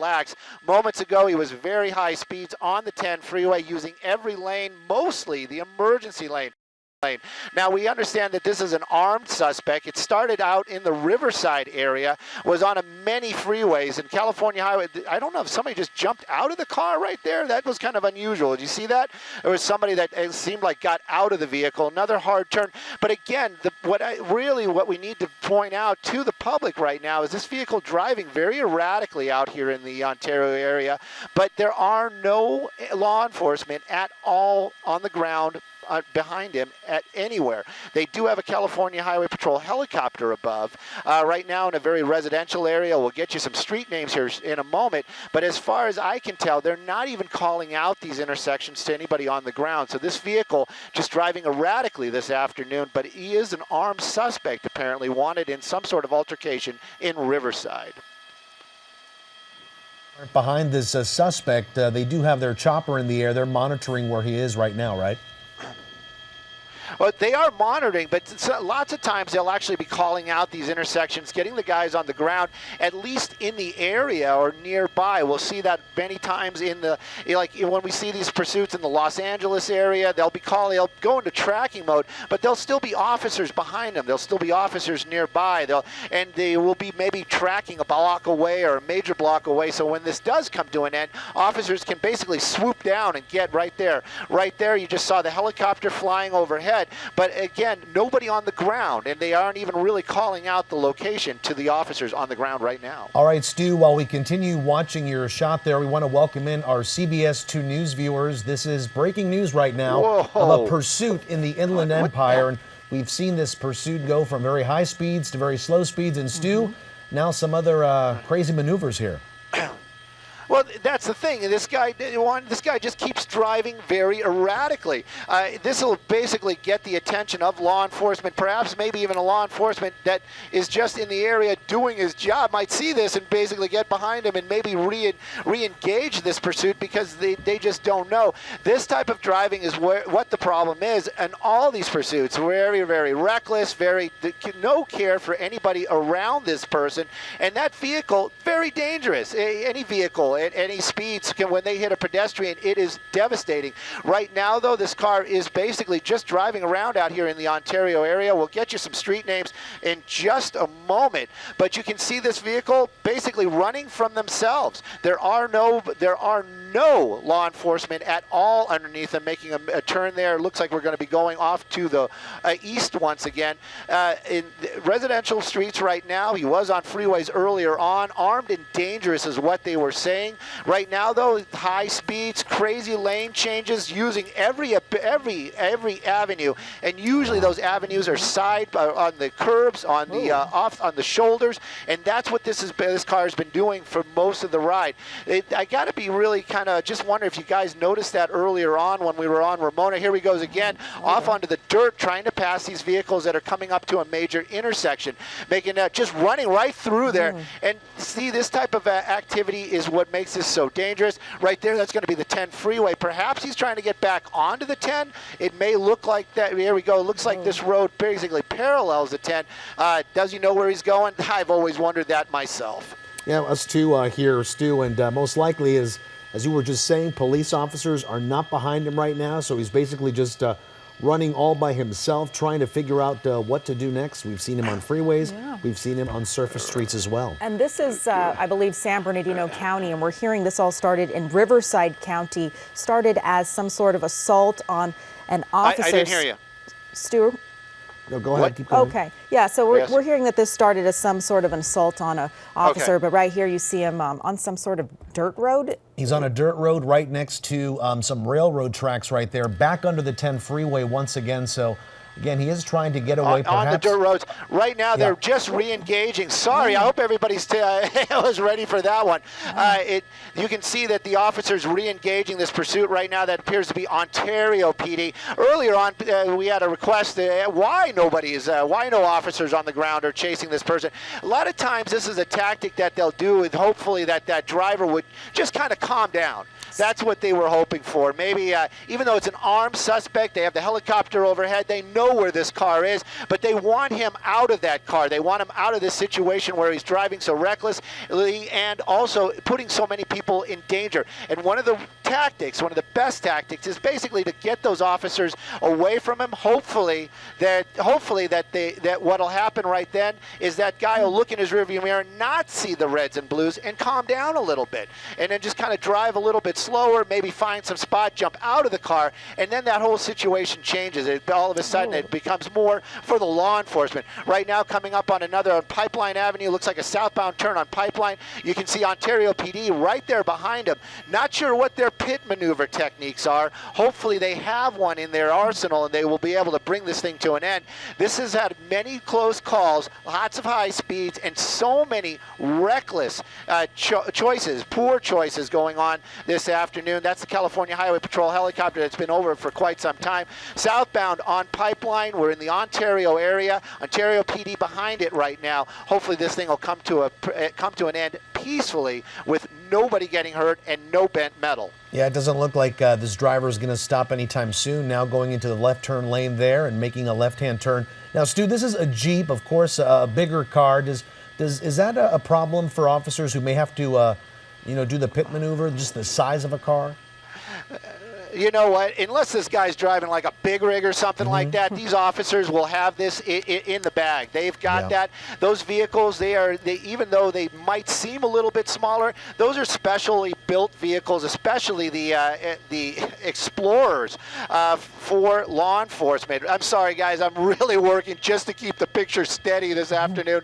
relax. Moments ago, he was very high speeds on the 10 freeway, using every lane, mostly the emergency lane. Now, we understand that this is an armed suspect. It started out in the Riverside area, was on many freeways in California Highway. I don't know if somebody just jumped out of the car right there. That was kind of unusual. Did you see that? There was somebody that it seemed like got out of the vehicle. Another hard turn. But again, what we need to point out to the public right now is this vehicle driving very erratically out here in the Ontario area. But there are no law enforcement at all on the ground behind him at anywhere. They do have a California Highway Patrol helicopter above. Right now in a very residential area. We'll get you some street names here in a moment. But as far as I can tell, they're not even calling out these intersections to anybody on the ground. So this vehicle just driving erratically this afternoon, but he is an armed suspect apparently, wanted in some sort of altercation in Riverside. Behind this suspect, they do have their chopper in the air. They're monitoring where he is right now, right? Well, they are monitoring, but lots of times they'll actually be calling out these intersections, getting the guys on the ground, at least in the area or nearby. We'll see that many times in the, like when we see these pursuits in the Los Angeles area, they'll go into tracking mode, but there'll still be officers behind them. There'll still be officers nearby. And they will be maybe tracking a block away or a major block away. So when this does come to an end, officers can basically swoop down and get right there. Right there, you just saw the helicopter flying overhead. But again, nobody on the ground, and they aren't even really calling out the location to the officers on the ground right now. All right, Stu, while we continue watching your shot there, we want to welcome in our CBS 2 News viewers. This is breaking news right now of a pursuit in the Inland Empire. And we've seen this pursuit go from very high speeds to very slow speeds. And Stu, now some other crazy maneuvers here. Well, that's the thing. This guy just keeps driving very erratically. This will basically get the attention of law enforcement, perhaps maybe even a law enforcement that is just in the area doing his job might see this and basically get behind him and maybe re-engage this pursuit because they just don't know. This type of driving is what the problem is, and all these pursuits, very, very reckless, no care for anybody around this person, and that vehicle, very dangerous. Any vehicle at any speeds, when they hit a pedestrian, it is devastating. Right now, though, this car is basically just driving around out here in the Ontario area. We'll get you some street names in just a moment, but you can see this vehicle basically running from themselves. There are no law enforcement at all underneath them, making a turn there. It looks like we're going to be going off to the east once again. In residential streets right now, he was on freeways earlier on. Armed and dangerous is what they were saying. Right now, though, high speeds, crazy lane changes, using every avenue, and usually those avenues are on the curbs, on the shoulders, and that's what this car has been doing for most of the ride. I got to be really kind of just wonder if you guys noticed that earlier on when we were on Ramona. Here he goes again, off onto the dirt, trying to pass these vehicles that are coming up to a major intersection, making just running right through there. And see, this type of activity is what makes this so dangerous. Right there, that's going to be the 10 freeway. Perhaps he's trying to get back onto the 10. It may look like that. Here we go. It looks like this road basically parallels the 10. Does he know where he's going? I've always wondered that myself. Yeah, us too here, Stu, and most likely, as you were just saying, police officers are not behind him right now, so he's basically just running all by himself, trying to figure out what to do next. We've seen him on freeways. Yeah. We've seen him on surface streets as well. And this is, I believe, San Bernardino County, and we're hearing this all started in Riverside County, started as some sort of assault on an officer. I didn't hear you. Stu? No, go ahead. Keep going. Okay. Yeah, so we're hearing that this started as some sort of an assault on an officer, but right here you see him on some sort of dirt road. He's on a dirt road right next to some railroad tracks right there, back under the 10 freeway once again. So, again, he is trying to get away on the dirt roads. Right now, they're just re-engaging. Sorry, I hope everybody's was ready for that one. You can see that the officer's re-engaging this pursuit right now. That appears to be Ontario PD. Earlier on, we had a request why no officers on the ground are chasing this person. A lot of times, this is a tactic that they'll do with hopefully that driver would just kind of calm down. That's what they were hoping for. Maybe even though it's an armed suspect, they have the helicopter overhead, they know know where this car is, but they want him out of that car. They want him out of this situation where he's driving so recklessly and also putting so many people in danger. And one of the tactics, one of the best tactics, is basically to get those officers away from him. Hopefully that what'll happen right then is that guy will look in his rearview mirror, not see the reds and blues, and calm down a little bit, and then just kind of drive a little bit slower, maybe find some spot, jump out of the car, and then that whole situation changes. All of a sudden it becomes more for the law enforcement. Right now, coming up on on Pipeline Avenue, looks like a southbound turn on Pipeline. You can see Ontario PD right there behind them. Not sure what their pit maneuver techniques are. Hopefully they have one in their arsenal and they will be able to bring this thing to an end. This has had many close calls, lots of high speeds, and so many reckless choices, poor choices going on this afternoon. That's the California Highway Patrol helicopter that's been over for quite some time. Southbound on Pipeline, we're in the Ontario area. Ontario PD behind it right now. Hopefully this thing will come to an end peacefully with nobody getting hurt and no bent metal. Yeah, it doesn't look like this driver is going to stop anytime soon. Now going into the left turn lane there and making a left-hand turn. Now, Stu, this is a Jeep, of course, a bigger car. Is that a problem for officers who may have to, do the pit maneuver, just the size of a car? You know what? Unless this guy's driving like a big rig or something like that, these officers will have this in the bag. They've got that. Those vehicles, even though they might seem a little bit smaller, those are specially built vehicles, especially the Explorers for law enforcement. I'm sorry, guys. I'm really working just to keep the picture steady this afternoon.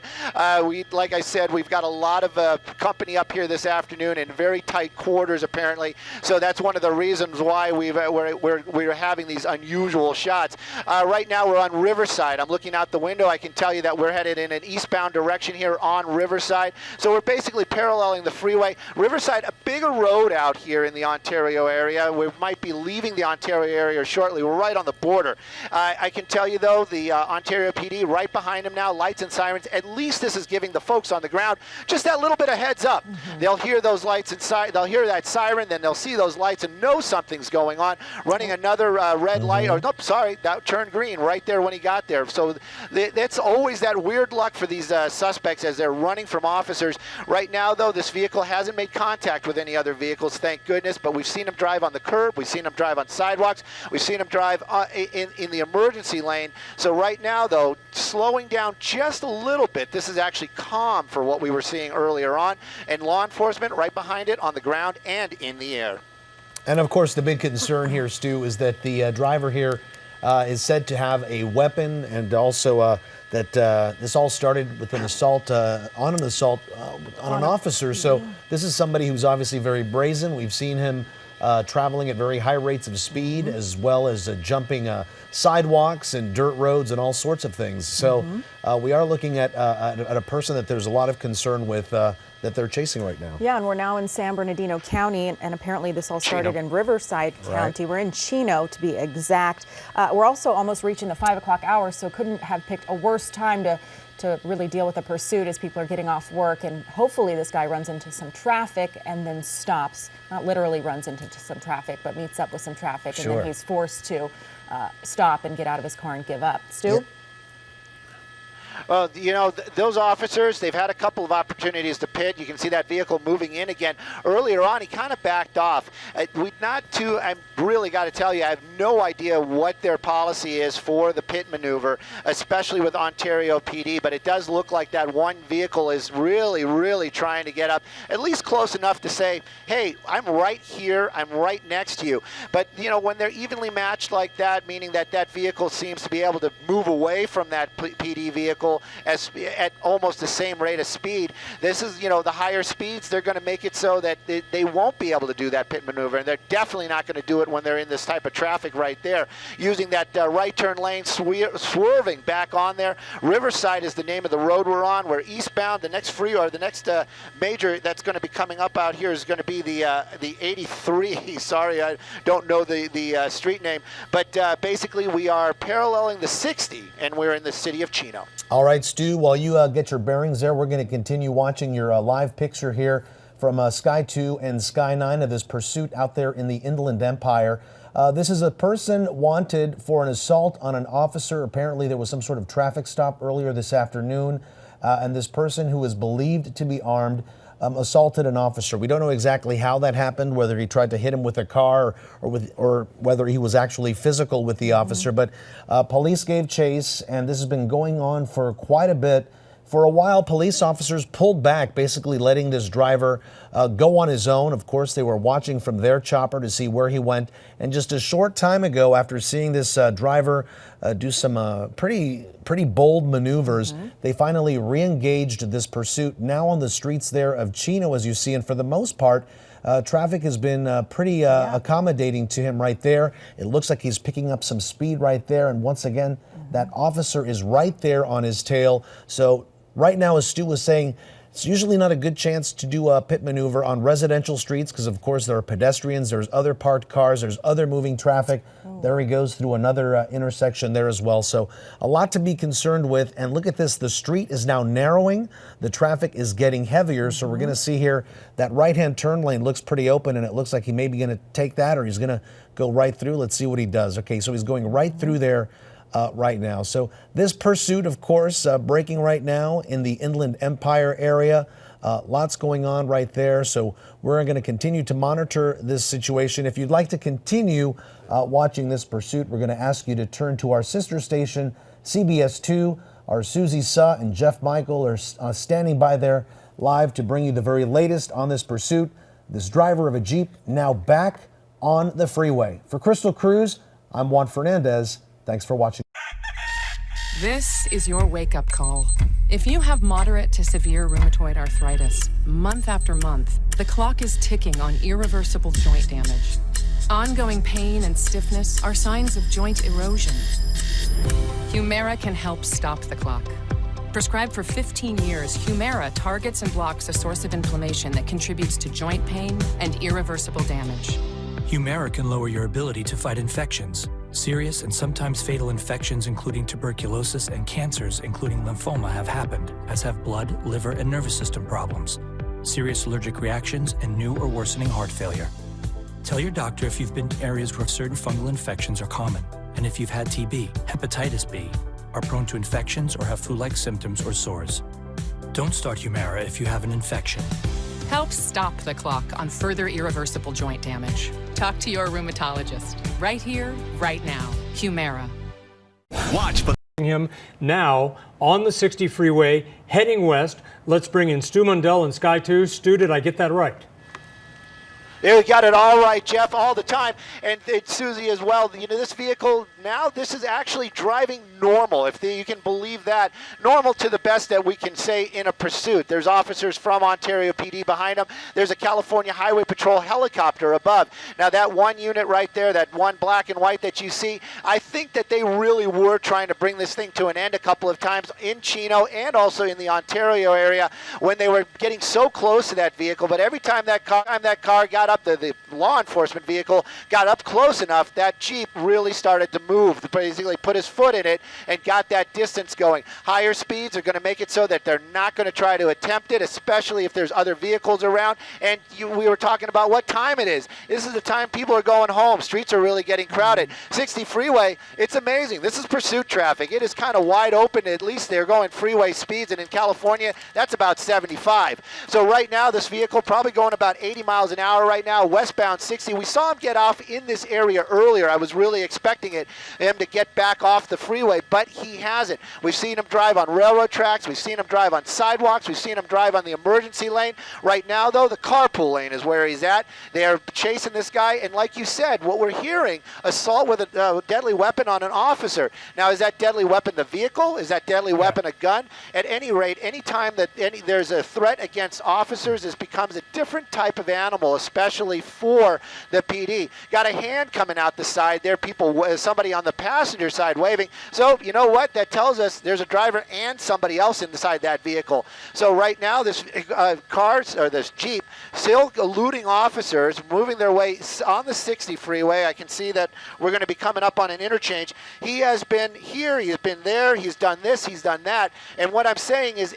Like I said, we've got a lot of company up here this afternoon in very tight quarters, apparently. So that's one of the reasons why we're having these unusual shots. Right now we're on Riverside. I'm looking out the window. I can tell you that we're headed in an eastbound direction here on Riverside. So we're basically paralleling the freeway. Riverside, a bigger road out here in the Ontario area. We might be leaving the Ontario area shortly. We're right on the border. I can tell you, though, the Ontario PD right behind them now, lights and sirens. At least this is giving the folks on the ground just that little bit of heads up. They'll hear those lights inside. They'll hear that siren, then they'll see those lights and know something's going on. Running another red light, or nope, sorry, that turned green right there when he got there. So that's always that weird luck for these suspects as they're running from officers. Right now, though, this vehicle hasn't made contact with any other vehicles, thank goodness, but we've seen him drive on the curb, we've seen him drive on sidewalks, we've seen him drive in the emergency lane. So right now, though, slowing down just a little bit. This is actually calm for what we were seeing earlier on, and law enforcement right behind it on the ground and in the air. And of course, the big concern here, Stu, is that the driver here is said to have a weapon, and also that this all started with an assault on an officer. So this is somebody who's obviously very brazen. We've seen him traveling at very high rates of speed, as well as jumping sidewalks and dirt roads and all sorts of things. So we are looking at a person that there's a lot of concern with that they're chasing right now. Yeah, and we're now in San Bernardino County, and apparently this all started in Riverside County. We're in Chino, to be exact. We're also almost reaching the 5 o'clock hour, so couldn't have picked a worse time to really deal with a pursuit as people are getting off work. And hopefully this guy runs into some traffic and then stops. Not literally runs into some traffic, but meets up with some traffic, and then he's forced to stop and get out of his car and give up. Stu? Yep. Well, those officers, they've had a couple of opportunities to pit. You can see that vehicle moving in again. Earlier on, he kind of backed off. I've really got to tell you, I have no idea what their policy is for the pit maneuver, especially with Ontario PD, but it does look like that one vehicle is really, really trying to get up, at least close enough to say, hey, I'm right here, I'm right next to you. But, when they're evenly matched like that, meaning that that vehicle seems to be able to move away from that PD vehicle at almost the same rate of speed. This is, the higher speeds, they're going to make it so that they won't be able to do that pit maneuver, and they're definitely not going to do it when they're in this type of traffic right there. Using that right turn lane, swerving back on there. Riverside is the name of the road we're on. We're eastbound. The next the next major that's going to be coming up out here is going to be the 83. Sorry, I don't know the street name, but basically we are paralleling the 60, and we're in the city of Chino. All right, Stu, while you get your bearings there, we're going to continue watching your live picture here from Sky 2 and Sky 9 of this pursuit out there in the Inland Empire. This is a person wanted for an assault on an officer. Apparently there was some sort of traffic stop earlier this afternoon, and this person who is believed to be armed assaulted an officer. We don't know exactly how that happened, whether he tried to hit him with a car or whether he was actually physical with the officer, but police gave chase, and this has been going on for quite a bit. For a while, police officers pulled back, basically letting this driver go on his own. Of course, they were watching from their chopper to see where he went. And just a short time ago, after seeing this driver do some pretty bold maneuvers, they finally re-engaged this pursuit now on the streets there of Chino, as you see. And for the most part, traffic has been pretty accommodating to him right there. It looks like he's picking up some speed right there. And once again, that officer is right there on his tail. So right now, as Stu was saying, it's usually not a good chance to do a pit maneuver on residential streets because, of course, there are pedestrians, there's other parked cars, there's other moving traffic. There he goes through another intersection there as well. So a lot to be concerned with. And look at this. The street is now narrowing. The traffic is getting heavier. So we're going to see here that right-hand turn lane looks pretty open, and it looks like he may be going to take that or he's going to go right through. Let's see what he does. Okay, so he's going right through there right now. So this pursuit, of course, breaking right now in the Inland Empire area. Lots going on right there. So we're going to continue to monitor this situation. If you'd like to continue watching this pursuit, we're going to ask you to turn to our sister station, CBS 2. Our Susie Suh and Jeff Michael are standing by there live to bring you the very latest on this pursuit. This driver of a Jeep now back on the freeway. For Crystal Cruz, I'm Juan Fernandez. Thanks for watching. This is your wake-up call. If you have moderate to severe rheumatoid arthritis, month after month, the clock is ticking on irreversible joint damage. Ongoing pain and stiffness are signs of joint erosion. Humira can help stop the clock. Prescribed for 15 years, Humira targets and blocks a source of inflammation that contributes to joint pain and irreversible damage. Humira can lower your ability to fight infections. Serious and sometimes fatal infections, including tuberculosis and cancers, including lymphoma, have happened, as have blood, liver, and nervous system problems, serious allergic reactions, and new or worsening heart failure. Tell your doctor if you've been to areas where certain fungal infections are common, and if you've had TB, hepatitis B, are prone to infections, or have flu-like symptoms or sores. Don't start Humira if you have an infection. Help stop the clock on further irreversible joint damage. Talk to your rheumatologist. Right here, right now. Humira. Watch him now on the 60 freeway, heading west. Let's bring in Stu Mundel and Sky 2. Stu, did I get that right? You got it all right, Jeff, all the time. And Susie as well. You know, this vehicle now, this is actually driving normal, if you can believe that. Normal to the best that we can say in a pursuit. There's officers from Ontario PD behind them. There's a California Highway Patrol helicopter above. Now, that one unit right there, that one black and white that you see, I think that they really were trying to bring this thing to an end a couple of times in Chino and also in the Ontario area when they were getting so close to that vehicle. But every time that car got up, the law enforcement vehicle got up close enough, that Jeep really started to move, basically put his foot in it and got that distance going. Higher speeds are going to make it so that they're not going to try to attempt it, especially if there's other vehicles around. And we were talking about what time it is. This is the time people are going home. Streets are really getting crowded. 60 freeway, it's amazing. This is pursuit traffic. It is kind of wide open. At least they're going freeway speeds, and in California, that's about 75. So right now, this vehicle probably going about 80 miles an hour right now, westbound 60. We saw him get off in this area earlier. I was really expecting him to get back off the freeway, but he hasn't. We've seen him drive on railroad tracks. We've seen him drive on sidewalks. We've seen him drive on the emergency lane. Right now, though, the carpool lane is where he's at. They're chasing this guy, and like you said, what we're hearing, assault with a deadly weapon on an officer. Now, is that deadly weapon the vehicle? Is that deadly weapon a gun? At any rate, anytime that there's a threat against officers, this becomes a different type of animal, especially for the PD. Got a hand coming out the side there, somebody on the passenger side waving. So, you know what? That tells us there's a driver and somebody else inside that vehicle. So right now, this this Jeep still eluding officers, moving their way on the 60 freeway. I can see that we're going to be coming up on an interchange. He has been here, he has been there, he's done this, he's done that. And what I'm saying is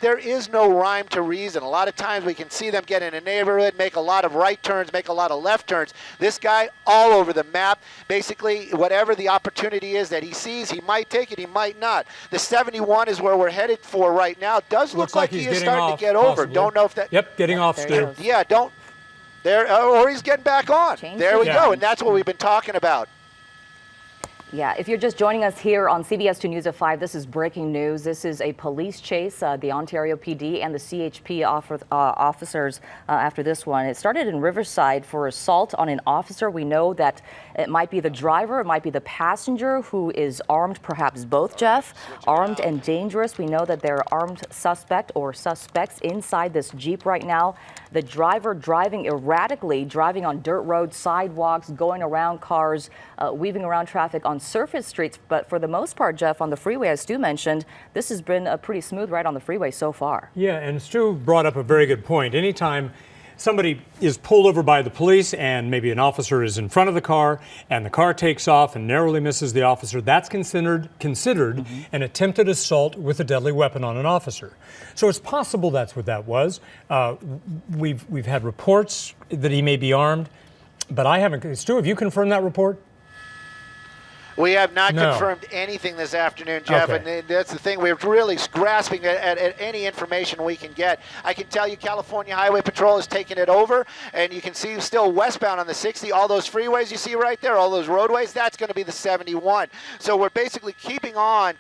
there is no rhyme to reason. A lot of times we can see them get in a neighborhood, make a lot of right right turns, make a lot of left turns. This guy, all over the map. Basically, whatever the opportunity is that he sees, he might take it, he might not. The 71 is where we're headed for right now. Does look like he is starting to get over. Don't know if that... Yep, getting off, Stu. Yeah, don't... There, or he's getting back on. There we go, and that's what we've been talking about. Yeah, if you're just joining us here on CBS 2 News at 5, this is breaking news. This is a police chase, the Ontario PD and the CHP officers after this one. It started in Riverside for assault on an officer. We know that it might be the driver, it might be the passenger who is armed, perhaps both, Jeff, armed and dangerous. We know that there are armed suspect or suspects inside this Jeep right now. The driver driving erratically, driving on dirt roads, sidewalks, going around cars, weaving around traffic on surface streets. But for the most part, Jeff, on the freeway, as Stu mentioned, this has been a pretty smooth ride on the freeway so far. Yeah, and Stu brought up a very good point. Anytime somebody is pulled over by the police and maybe an officer is in front of the car and the car takes off and narrowly misses the officer, that's considered an attempted assault with a deadly weapon on an officer. So it's possible that's what that was. We've had reports that he may be armed, but I haven't. Stu, have you confirmed that report? We have not confirmed anything this afternoon, Jeff, and that's the thing. We're really grasping at any information we can get. I can tell you California Highway Patrol is taking it over, and you can see still westbound on the 60, all those freeways you see right there, all those roadways, that's going to be the 71. So we're basically keeping on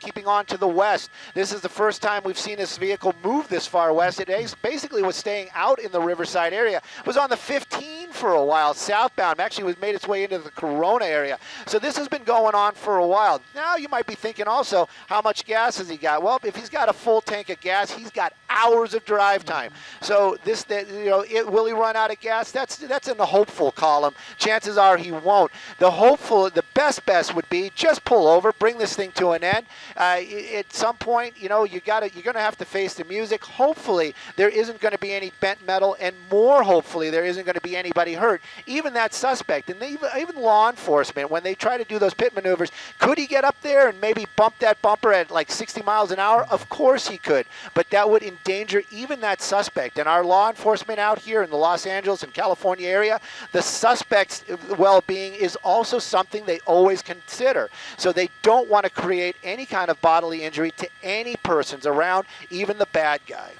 to the west. This is the first time we've seen this vehicle move this far west. It basically was staying out in the Riverside area. It was on the 15 for a while, southbound. Actually, made its way into the Corona area. So this has been going on for a while. Now you might be thinking also, how much gas has he got? Well, if he's got a full tank of gas, he's got hours of drive time. So will he run out of gas? That's in the hopeful column. Chances are he won't. The best would be just pull over, bring this thing to an end. At some point, you're going to have to face the music. Hopefully, there isn't going to be any bent metal, and more hopefully, there isn't going to be anybody hurt. Even that suspect, and even law enforcement, when they try to do those pit maneuvers, could he get up there and maybe bump that bumper at like 60 miles an hour? Of course he could, but that would endanger even that suspect. And our law enforcement out here in the Los Angeles and California area, the suspect's well-being is also something they always consider. So they don't want to create any kind of bodily injury to any persons around, even the bad guy.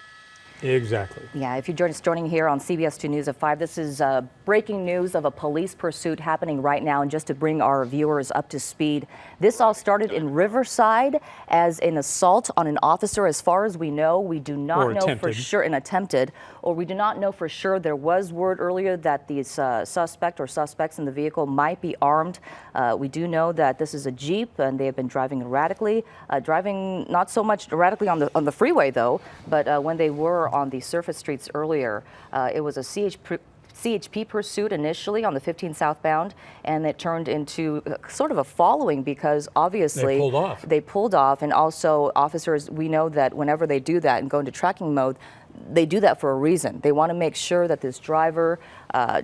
Exactly. Yeah, if you're just joining here on CBS 2 News at 5, this is breaking news of a police pursuit happening right now. And just to bring our viewers up to speed, this all started in Riverside as an assault on an officer. As far as we know, we do not know for sure, or we do not know for sure. There was word earlier that the suspect or suspects in the vehicle might be armed. We do know that this is a Jeep and they have been driving erratically, driving not so much erratically on the freeway though, but when they were on the surface streets earlier, it was a CHP pursuit initially on the 15 southbound, and it turned into sort of a following because obviously they pulled off, and also officers, we know that whenever they do that and go into tracking mode, they do that for a reason. They want to make sure that this driver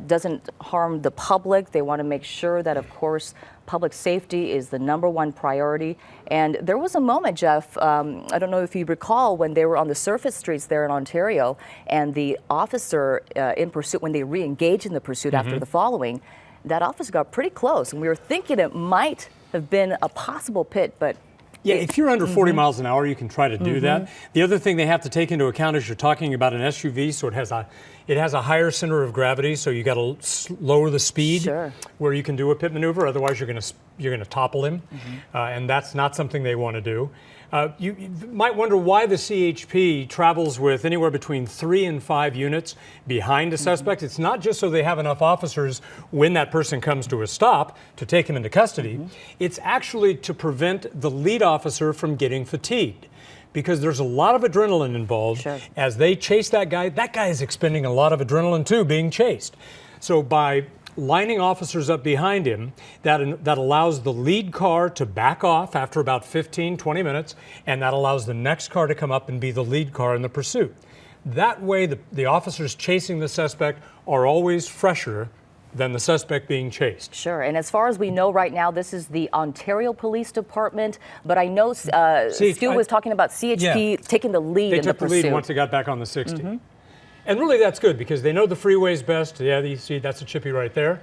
doesn't harm the public. They want to make sure that, of course, public safety is the #1 priority. And there was a moment, Jeff, I don't know if you recall, when they were on the surface streets there in Ontario, and the officer in pursuit, when they re-engaged in the pursuit after the following, that officer got pretty close. And we were thinking it might have been a possible pit, but yeah, if you're under 40 miles an hour, you can try to do that. The other thing they have to take into account is you're talking about an SUV, so it has a higher center of gravity, so you got to lower the speed where you can do a pit maneuver. Otherwise, you're going to topple him, and that's not something they want to do. You might wonder why the CHP travels with anywhere between 3 and 5 units behind a suspect. It's not just so they have enough officers when that person comes to a stop to take him into custody. It's actually to prevent the lead officer from getting fatigued, because there's a lot of adrenaline involved. As they chase that guy is expending a lot of adrenaline too, being chased. So by lining officers up behind him, that allows the lead car to back off after about 15, 20 minutes, and that allows the next car to come up and be the lead car in the pursuit. That way, the officers chasing the suspect are always fresher than the suspect being chased. Sure, and as far as we know right now, this is the Ontario Police Department, but I know Stu was talking about CHP taking the lead in the pursuit. They took the lead once they got back on the 60. And really that's good because they know the freeways best. Yeah, you see that's a chippy right there.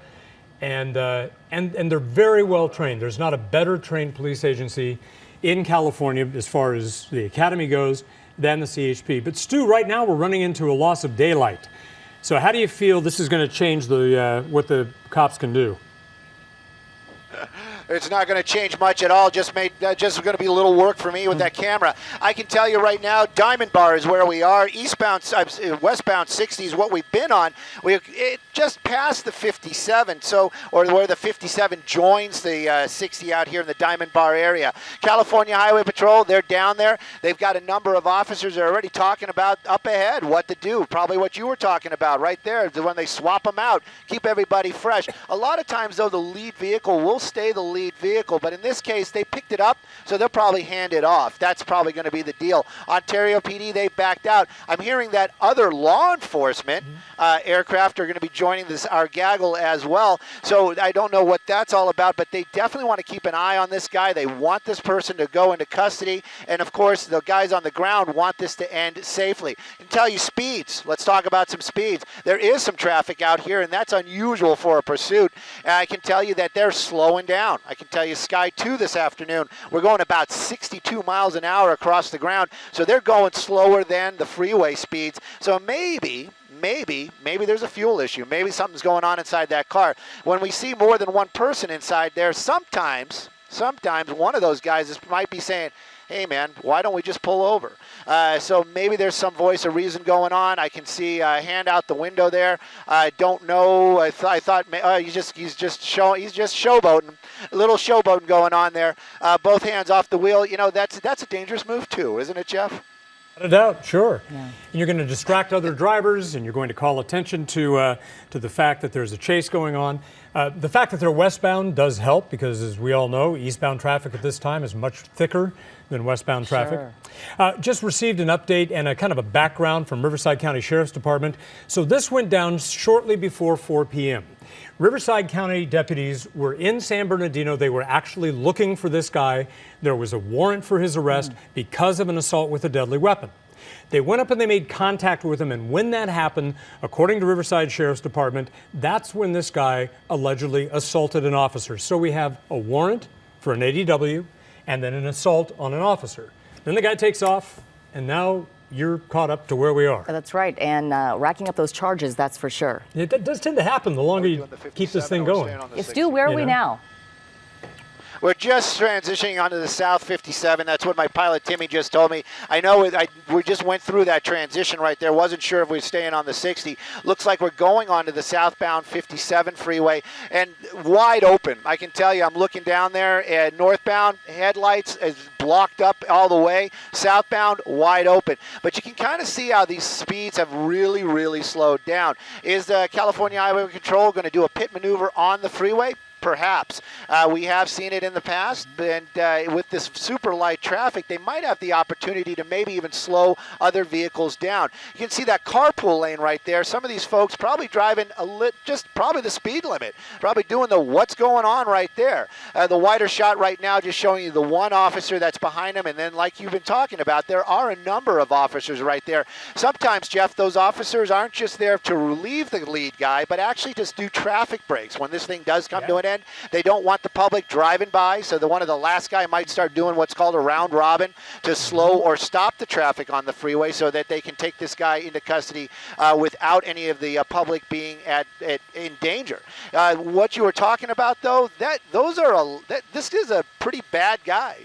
And they're very well trained. There's not a better trained police agency in California as far as the academy goes than the CHP. But Stu, right now we're running into a loss of daylight. So how do you feel this is going to change what the cops can do? It's not going to change much at all. Just going to be a little work for me with that camera. I can tell you right now, Diamond Bar is where we are. Westbound 60 is what we've been on. It just passed the 57, or where the 57 joins the 60 out here in the Diamond Bar area. California Highway Patrol, they're down there. They've got a number of officers that are already talking about up ahead what to do. Probably what you were talking about right there, when they swap them out, keep everybody fresh. A lot of times, though, the lead vehicle will stay the lead vehicle, but in this case they picked it up, so they'll probably hand it off. That's probably going to be the deal. Ontario PD, they backed out. I'm hearing that other law enforcement aircraft are going to be joining our gaggle as well, so I don't know what that's all about, but they definitely want to keep an eye on this guy. They want this person to go into custody, and of course the guys on the ground want this to end safely. I can tell you speeds. Let's talk about some speeds. There is some traffic out here, and that's unusual for a pursuit. And I can tell you that they're slowing down. I can tell you Sky 2 this afternoon, we're going about 62 miles an hour across the ground, so they're going slower than the freeway speeds. So maybe there's a fuel issue. Maybe something's going on inside that car. When we see more than one person inside there, sometimes one of those guys might be saying, hey man, why don't we just pull over? So maybe there's some voice of reason going on. I can see a hand out the window there. I don't know. I thought he's just showboating, a little showboating going on there. Both hands off the wheel. You know, that's a dangerous move too, isn't it, Jeff? Without a doubt, sure. Yeah. And you're going to distract other drivers, and you're going to call attention to the fact that there's a chase going on. The fact that they're westbound does help because, as we all know, eastbound traffic at this time is much thicker than westbound traffic. Sure. Just received an update and a kind of a background from Riverside County Sheriff's Department. So this went down shortly before 4 p.m. Riverside County deputies were in San Bernardino. They were actually looking for this guy. There was a warrant for his arrest because of an assault with a deadly weapon. They went up and they made contact with him, and when that happened, according to Riverside Sheriff's Department, that's when this guy allegedly assaulted an officer. So we have a warrant for an ADW and then an assault on an officer. Then the guy takes off, and now you're caught up to where we are. That's right, and racking up those charges, that's for sure. It does tend to happen the longer you keep this thing going. Stu, where are we now? We're just transitioning onto the South 57. That's what my pilot Timmy just told me. I know we just went through that transition right there. Wasn't sure if we were staying on the 60. Looks like we're going onto the southbound 57 freeway and wide open. I can tell you, I'm looking down there at northbound, headlights is blocked up all the way. Southbound, wide open. But you can kind of see how these speeds have really, really slowed down. Is the California Highway Patrol going to do a pit maneuver on the freeway? Perhaps. We have seen it in the past, and with this super light traffic, they might have the opportunity to maybe even slow other vehicles down. You can see that carpool lane right there. Some of these folks probably driving just probably the speed limit, probably doing the what's going on right there. The wider shot right now just showing you the one officer that's behind him, and then like you've been talking about, there are a number of officers right there. Sometimes, Jeff, those officers aren't just there to relieve the lead guy, but actually just do traffic breaks when this thing does come to an end. They don't want the public driving by, so one of the last guy might start doing what's called a round robin to slow or stop the traffic on the freeway so that they can take this guy into custody without any of the public being in danger. What you were talking about, though, this is a pretty bad guy,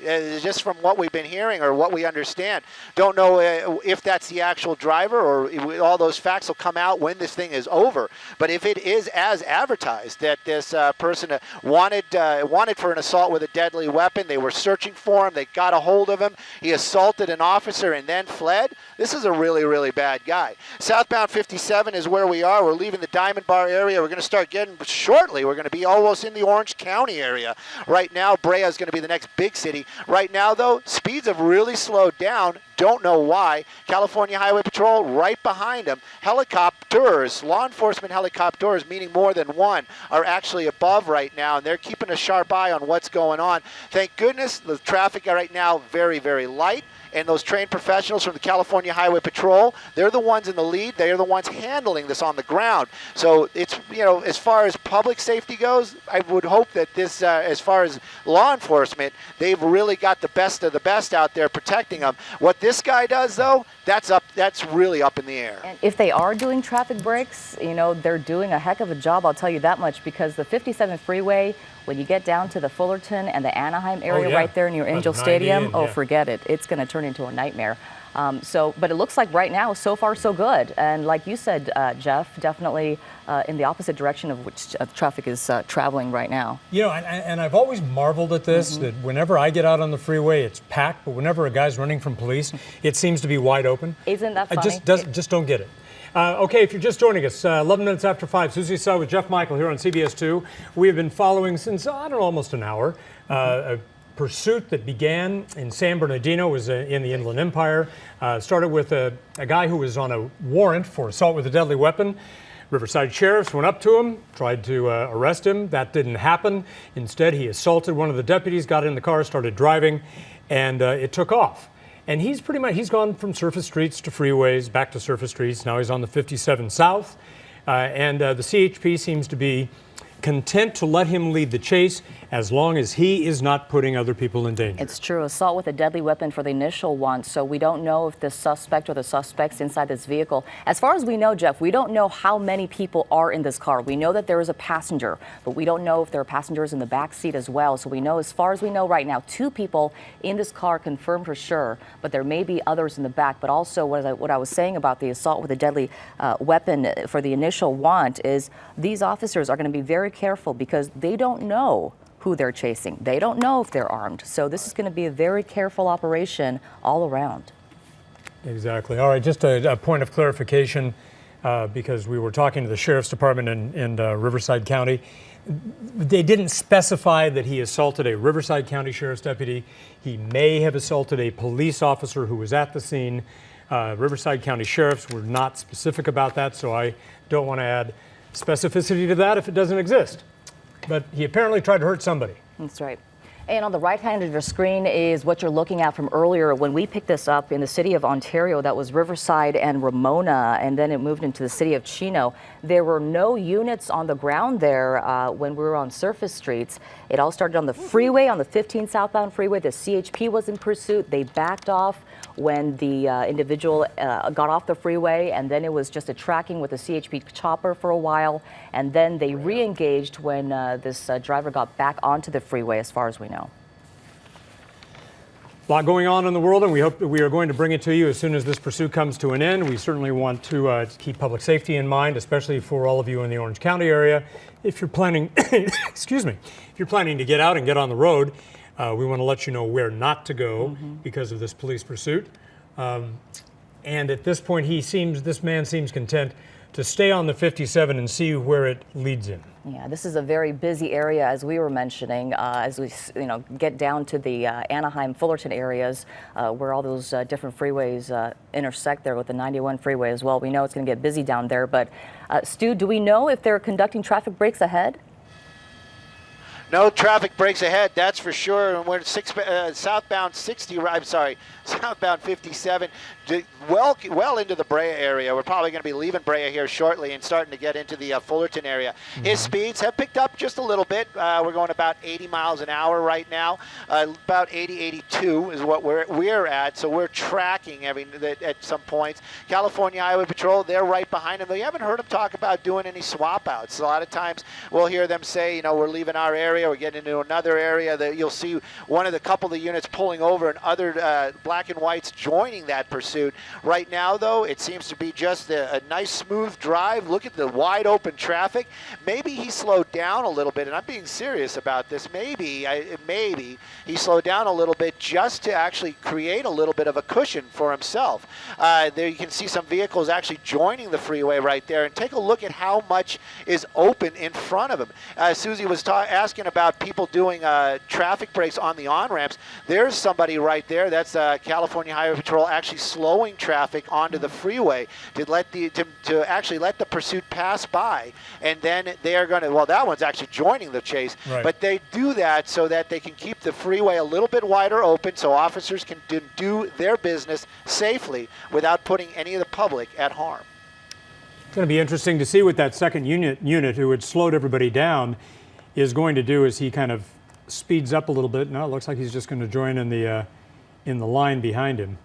just from what we've been hearing or what we understand. Don't know if that's the actual driver or all those facts will come out when this thing is over. But if it is as advertised that this person wanted for an assault with a deadly weapon, they were searching for him, they got a hold of him, he assaulted an officer and then fled, this is a really, really bad guy. Southbound 57 is where we are. We're leaving the Diamond Bar area. We're going to start getting shortly. We're going to be almost in the Orange County area. Right now, Brea is going to be the next big city. Right now, though, speeds have really slowed down. Don't know why. California Highway Patrol right behind him. Helicopters, law enforcement helicopters, meaning more than one, are actually above right now, and they're keeping a sharp eye on what's going on. Thank goodness the traffic right now very, very light. And those trained professionals from the California Highway Patrol, they're the ones in the lead. They're the ones handling this on the ground. So it's, as far as public safety goes, I would hope that this, as far as law enforcement, they've really got the best of the best out there protecting them. What this guy does, though, that's really up in the air. And if they are doing traffic breaks, they're doing a heck of a job, I'll tell you that much, because the 57 freeway, when you get down to the Fullerton and the Anaheim area right there near Angel Stadium, forget it. It's going to turn into a nightmare. But it looks like right now, so far, so good. And like you said, Jeff, definitely in the opposite direction of which traffic is traveling right now. And I've always marveled at this, that whenever I get out on the freeway, it's packed, but whenever a guy's running from police, it seems to be wide open. Isn't that funny? I just don't get it. Okay, if you're just joining us, 11 minutes after 5, Susie Saw with Jeff Michael here on CBS 2. We have been following since, almost an hour, a pursuit that began in San Bernardino, was in the Inland Empire. Started with a guy who was on a warrant for assault with a deadly weapon. Riverside sheriffs went up to him, tried to arrest him. That didn't happen. Instead, he assaulted one of the deputies, got in the car, started driving, and it took off. And he's gone from surface streets to freeways, back to surface streets. Now he's on the 57 South. And the CHP seems to be content to let him lead the chase as long as he is not putting other people in danger. It's true. Assault with a deadly weapon for the initial one. So we don't know if the suspect or the suspects inside this vehicle. As far as we know, Jeff, we don't know how many people are in this car. We know that there is a passenger, but we don't know if there are passengers in the back seat as well. So we know, as far as we know right now, 2 people in this car confirmed for sure, but there may be others in the back. But also what I was saying about the assault with a deadly weapon for the initial want is these officers are going to be very careful because they don't know who they're chasing. They don't know if they're armed. So this is going to be a very careful operation all around. Exactly. All right, just a point of clarification, because we were talking to the Sheriff's Department in Riverside County. They didn't specify that he assaulted a Riverside County Sheriff's deputy. He may have assaulted a police officer who was at the scene. Riverside County Sheriffs were not specific about that, so I don't want to add specificity to that if it doesn't exist. But he apparently tried to hurt somebody. That's right. And on the right hand of your screen is what you're looking at from earlier when we picked this up in the city of Ontario. That was Riverside and Ramona, and then it moved into the city of Chino. There were no units on the ground there when we were on surface streets. It all started on the freeway, on the 15 southbound freeway. The CHP was in pursuit. They backed off when the individual got off the freeway, and then it was just a tracking with the CHP chopper for a while, and then they re-engaged when this driver got back onto the freeway, as far as we know. A lot going on in the world, and we hope that we are going to bring it to you as soon as this pursuit comes to an end. We certainly want to keep public safety in mind, especially for all of you in the Orange County area. If you're planning, excuse me, if you're planning to get out and get on the road, we want to let you know where not to go because of this police pursuit. And at this point, this man seems content to stay on the 57 and see where it leads him. Yeah, this is a very busy area, as we were mentioning, as we get down to the Anaheim, Fullerton areas, where all those different freeways intersect there with the 91 freeway as well. We know it's going to get busy down there. But Stu, do we know if they're conducting traffic breaks ahead? No traffic breaks ahead, that's for sure. And we're southbound 60, I'm sorry, southbound 57, well into the Brea area. We're probably going to be leaving Brea here shortly and starting to get into the Fullerton area. His speeds have picked up just a little bit. We're going about 80 miles an hour right now. About 80, 82 is what we're at. So we're tracking at some points. California Highway Patrol, they're right behind him. You haven't heard them talk about doing any swap outs. A lot of times we'll hear them say, we're leaving our area, we're getting into another area. That you'll see couple of the units pulling over and other black and whites joining that pursuit. Right now, though, it seems to be just a nice, smooth drive. Look at the wide open traffic. Maybe he slowed down a little bit, and I'm being serious about this. Maybe he slowed down a little bit just to actually create a little bit of a cushion for himself. There you can see some vehicles actually joining the freeway right there, and take a look at how much is open in front of him. Susie was asking talking about people doing traffic breaks on the on-ramps, there's somebody right there. That's California Highway Patrol actually slowing traffic onto the freeway to actually let the pursuit pass by, and then they are going to. Well, that one's actually joining the chase, right. But they do that so that they can keep the freeway a little bit wider open, so officers can do their business safely without putting any of the public at harm. It's going to be interesting to see what that second unit who had slowed everybody down is going to do as he kind of speeds up a little bit. Now it looks like he's just going to join in the line behind him.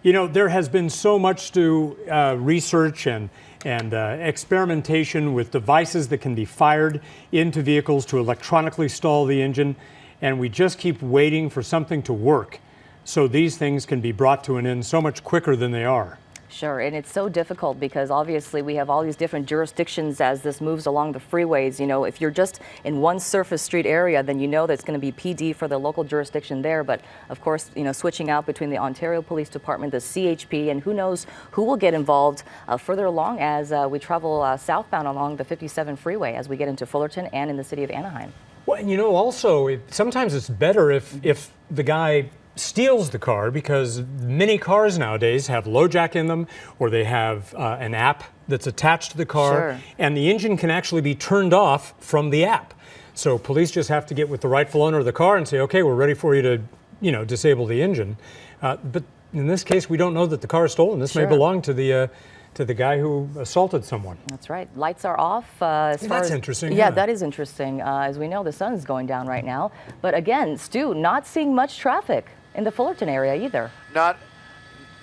You know, there has been so much to research and experimentation with devices that can be fired into vehicles to electronically stall the engine, and we just keep waiting for something to work so these things can be brought to an end so much quicker than they are. Sure, and it's so difficult because obviously we have all these different jurisdictions as this moves along the freeways. You know, if you're just in one surface street area, then you know that's going to be PD for the local jurisdiction there. But of course, you know, switching out between the Ontario Police Department, the CHP, and who knows who will get involved further along as we travel southbound along the 57 freeway as we get into Fullerton and in the city of Anaheim. Well, and you know, also, sometimes it's better if the guy steals the car, because many cars nowadays have LoJack in them, or they have an app that's attached to the car, sure. And the engine can actually be turned off from the app. So police just have to get with the rightful owner of the car and say, okay, we're ready for you to, you know, disable the engine. But in this case, we don't know that the car is stolen. This Sure. may belong to the guy who assaulted someone. That's right. Lights are off. That's interesting. Yeah, that is interesting. As we know, the sun is going down right now. But again, Stu, not seeing much traffic in the Fullerton area either.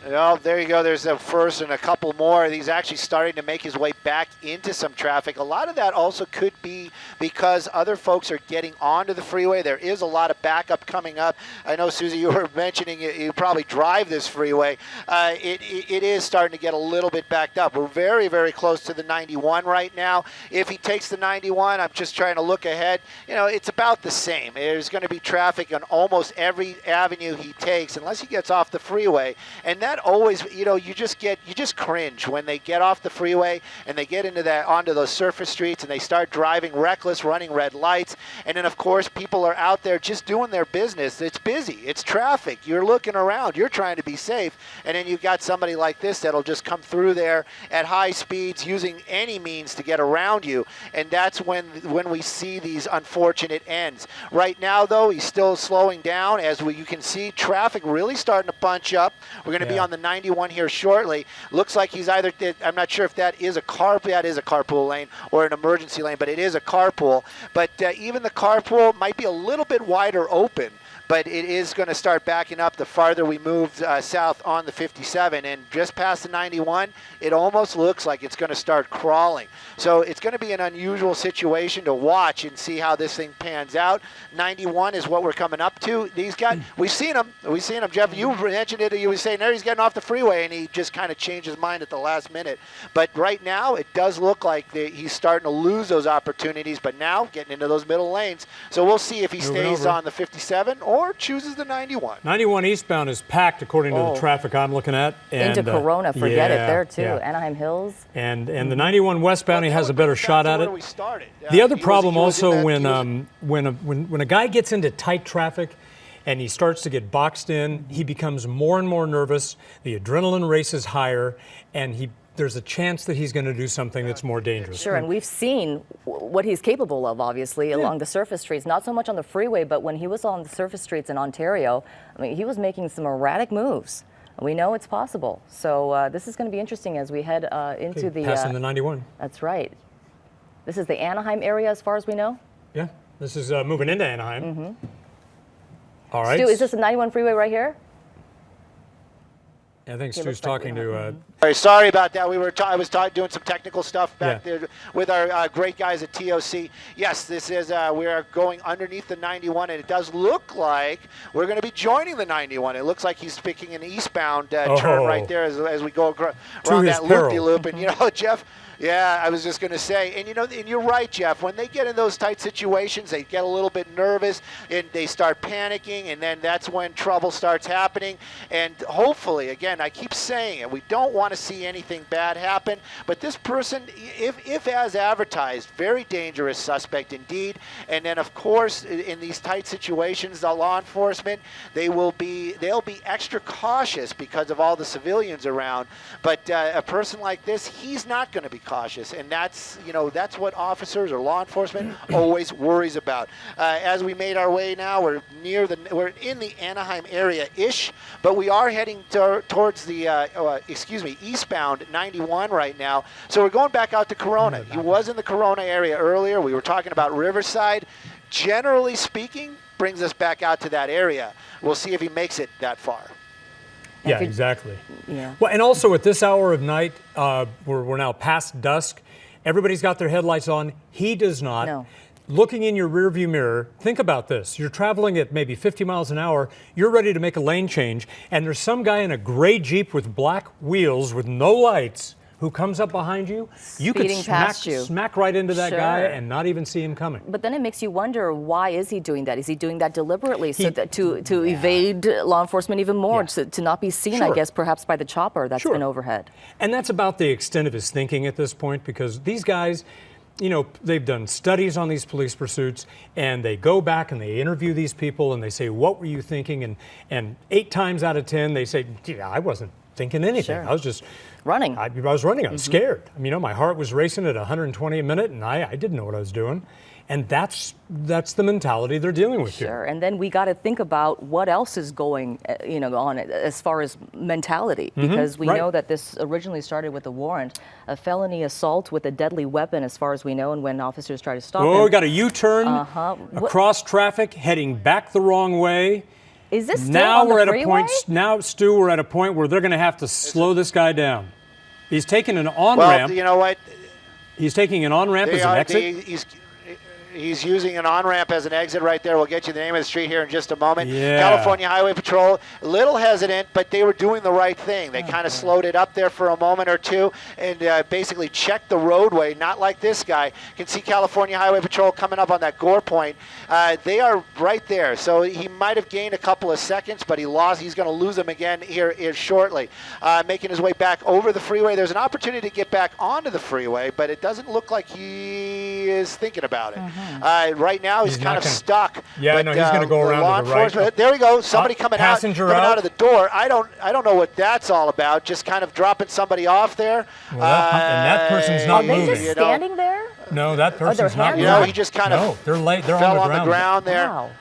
Oh, there you go. There's a first and a couple more. He's actually starting to make his way back into some traffic. A lot of that also could be because other folks are getting onto the freeway. There is a lot of backup coming up. I know, Susie, you were mentioning you probably drive this freeway. It is starting to get a little bit backed up. We're very, very close to the 91 right now. If he takes the 91, I'm just trying to look ahead. You know, it's about the same. There's going to be traffic on almost every avenue he takes, unless he gets off the freeway. And that always, you know, you just cringe when they get off the freeway and they get onto those surface streets and they start driving reckless, running red lights. And then, of course, people are out there just doing their business. It's busy. It's traffic. You're looking around. You're trying to be safe. And then you've got somebody like this that'll just come through there at high speeds using any means to get around you. And that's when we see these unfortunate ends. Right now, though, he's still slowing down. As you can see, traffic really starting to bunch up. We're going to be on the 91 here shortly. Looks like he's either, I'm not sure if that is a carpool lane or an emergency lane, but it is a carpool. But even the carpool might be a little bit wider open, but it is going to start backing up the farther we move south on the 57. And just past the 91, it almost looks like it's going to start crawling. So it's going to be an unusual situation to watch and see how this thing pans out. 91 is what we're coming up to. We've seen him. Jeff, you mentioned it. You were saying there he's getting off the freeway, and he just kind of changed his mind at the last minute. But right now, it does look like he's starting to lose those opportunities, but now getting into those middle lanes. So we'll see if he stays on the 57 or chooses the 91. 91 eastbound is packed, according to the traffic I'm looking at. And, into Corona, forget it there too. Yeah. Anaheim Hills. And the 91 westbound, he has a better shot at it. We started. The other problem also when a guy gets into tight traffic and he starts to get boxed in, he becomes more and more nervous. The adrenaline races higher, and there's a chance that he's going to do something that's more dangerous. Sure, and we've seen what he's capable of, obviously, along the surface streets. Not so much on the freeway, but when he was on the surface streets in Ontario, I mean, he was making some erratic moves. We know it's possible. So this is going to be interesting as we head into passing the 91. That's right. This is the Anaheim area, as far as we know? Yeah, this is moving into Anaheim. Mm-hmm. All right. Stu, is this the 91 freeway right here? I think Stu's talking to. Sorry about that. I was doing some technical stuff back there with our great guys at TOC. Yes, this is. We are going underneath the 91, and it does look like we're going to be joining the 91. It looks like he's picking an eastbound turn right there as we go around that loop-de-loop. And you know, Jeff, Yeah, I was just going to say, and and you're right, Jeff. When they get in those tight situations, they get a little bit nervous and they start panicking, and then that's when trouble starts happening. And hopefully, again, I keep saying it, we don't want to see anything bad happen. But this person, if as advertised, very dangerous suspect indeed. And then, of course, in these tight situations, the law enforcement, they'll be extra cautious because of all the civilians around. But a person like this, he's not going to be cautious, and that's what officers or law enforcement always worries about. As we made our way now, we're in the Anaheim area-ish, but we are heading towards the eastbound 91 right now. So we're going back out to Corona. He was in the Corona area earlier. We were talking about Riverside. Generally speaking, brings us back out to that area. We'll see if he makes it that far. Yeah, exactly. Yeah. Well, and also at this hour of night, we're now past dusk. Everybody's got their headlights on. He does not. No. Looking in your rearview mirror, think about this. You're traveling at maybe 50 miles an hour. You're ready to make a lane change, and there's some guy in a gray Jeep with black wheels with no lights who comes up behind you. You could smack right into that guy and not even see him coming. But then it makes you wonder, why is he doing that? Is he doing that deliberately so that to evade law enforcement even more, to not be seen, I guess, perhaps by the chopper that's been overhead? And that's about the extent of his thinking at this point, because these guys, they've done studies on these police pursuits, and they go back and they interview these people and they say, what were you thinking? And 8 times out of 10, they say, yeah, I wasn't thinking anything. I was just running. I was running. I was scared. My heart was racing at 120 a minute, and I didn't know what I was doing. And that's the mentality they're dealing with here. And then we got to think about what else is going, on as far as mentality, because we know that this originally started with a warrant, a felony assault with a deadly weapon, as far as we know, and when officers try to stop him. We got a U-turn across traffic, heading back the wrong way. Is this still on the freeway? Now, Stu, we're at a point where they're going to have to slow this guy down. He's taking an on-ramp. Well, you know what? He's taking an on-ramp as an exit. He's using an on-ramp as an exit right there. We'll get you the name of the street here in just a moment. Yeah. California Highway Patrol, a little hesitant, but they were doing the right thing. They kind of slowed it up there for a moment or two and basically checked the roadway, not like this guy. You can see California Highway Patrol coming up on that gore point. They are right there, so he might have gained a couple of seconds, but he's going to lose them again here shortly. Making his way back over the freeway. There's an opportunity to get back onto the freeway, but it doesn't look like he is thinking about it. Right now, he's kind of stuck. Yeah, but, no, he's going to go around to the right. There we go. Somebody coming out of the door. I don't know what that's all about. Just kind of dropping somebody off there. Well, and that person's not moving. Are they just standing there? No, that person's not moving. He just kind of they're fell on the ground there. Wow.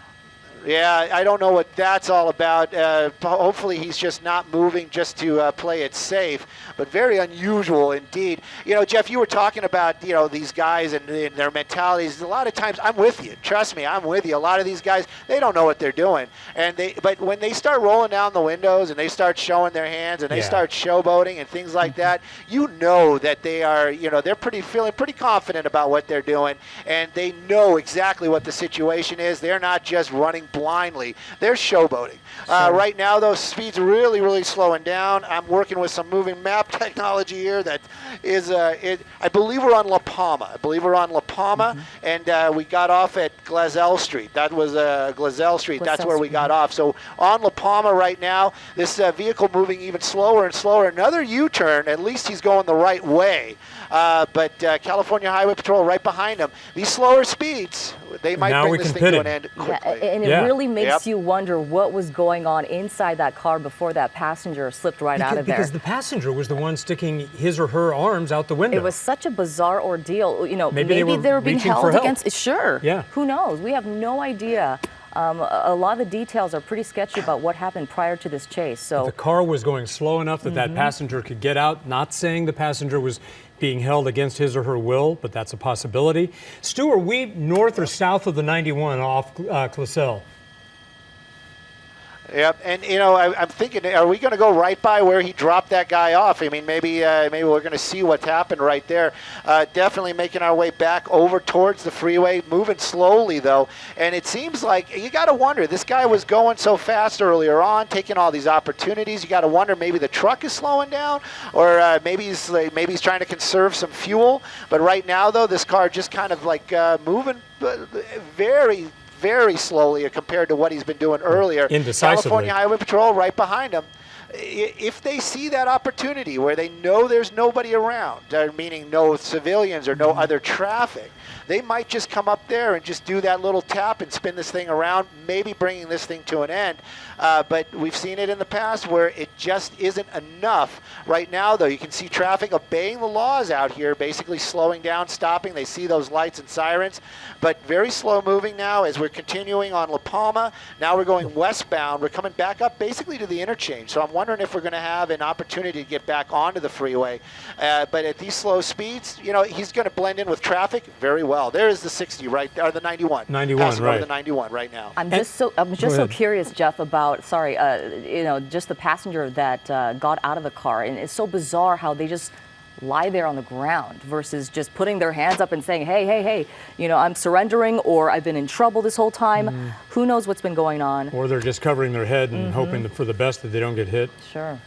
Yeah, I don't know what that's all about. Hopefully he's just not moving just to play it safe, but very unusual indeed. Jeff, you were talking about, these guys and their mentalities. A lot of times, I'm with you. Trust me, I'm with you. A lot of these guys, they don't know what they're doing. But when they start rolling down the windows and they start showing their hands and they start showboating and things like that, that they are, they're feeling pretty confident about what they're doing, and they know exactly what the situation is. They're not just running blindly. They're showboating. Right now, though, speed's really, really slowing down. I'm working with some moving map technology here that is, I believe we're on La Palma. And we got off at Glazelle Street. That was Glazelle Street. That's where we got off. So on La Palma right now, this vehicle moving even slower and slower. Another U-turn. At least he's going the right way. But California Highway Patrol right behind him. These slower speeds, they might bring this thing to an end quickly. And it really makes you wonder what was going on inside that car before that passenger slipped out of there. Because the passenger was the one sticking his or her arms out the window. It was such a bizarre ordeal. Maybe they were being held against. Sure. Yeah. Who knows? We have no idea. A lot of the details are pretty sketchy about what happened prior to this chase. So the car was going slow enough that passenger could get out. Not saying the passenger was being held against his or her will, but that's a possibility. Stu, are we north or south of the 91 off Glazelle? Yep, and I'm thinking, are we going to go right by where he dropped that guy off? I mean, maybe we're going to see what's happened right there. Definitely making our way back over towards the freeway, moving slowly though, and it seems like you got to wonder. This guy was going so fast earlier on, taking all these opportunities. You got to wonder maybe the truck is slowing down, or maybe he's trying to conserve some fuel. But right now though, this car just kind of like moving very, very slowly compared to what he's been doing earlier. Indecisively. California Highway Patrol right behind him. If they see that opportunity where they know there's nobody around, meaning no civilians or no other traffic, they might just come up there and just do that little tap and spin this thing around, maybe bringing this thing to an end. But we've seen it in the past where it just isn't enough. Right now, though, you can see traffic obeying the laws out here, basically slowing down, stopping. They see those lights and sirens, but very slow moving now as we're continuing on La Palma. Now we're going westbound. We're coming back up basically to the interchange. So I'm wondering if we're going to have an opportunity to get back onto the freeway. But at these slow speeds, he's going to blend in with traffic very well. There is the 60 right there, or the 91. 91, right. The 91 right now. I'm just so curious, Jeff, about just the passenger that got out of the car, and it's so bizarre how they just lie there on the ground versus just putting their hands up and saying, hey, I'm surrendering, or I've been in trouble this whole time. Who knows what's been going on? Or they're just covering their head and hoping for the best that they don't get hit. Sure.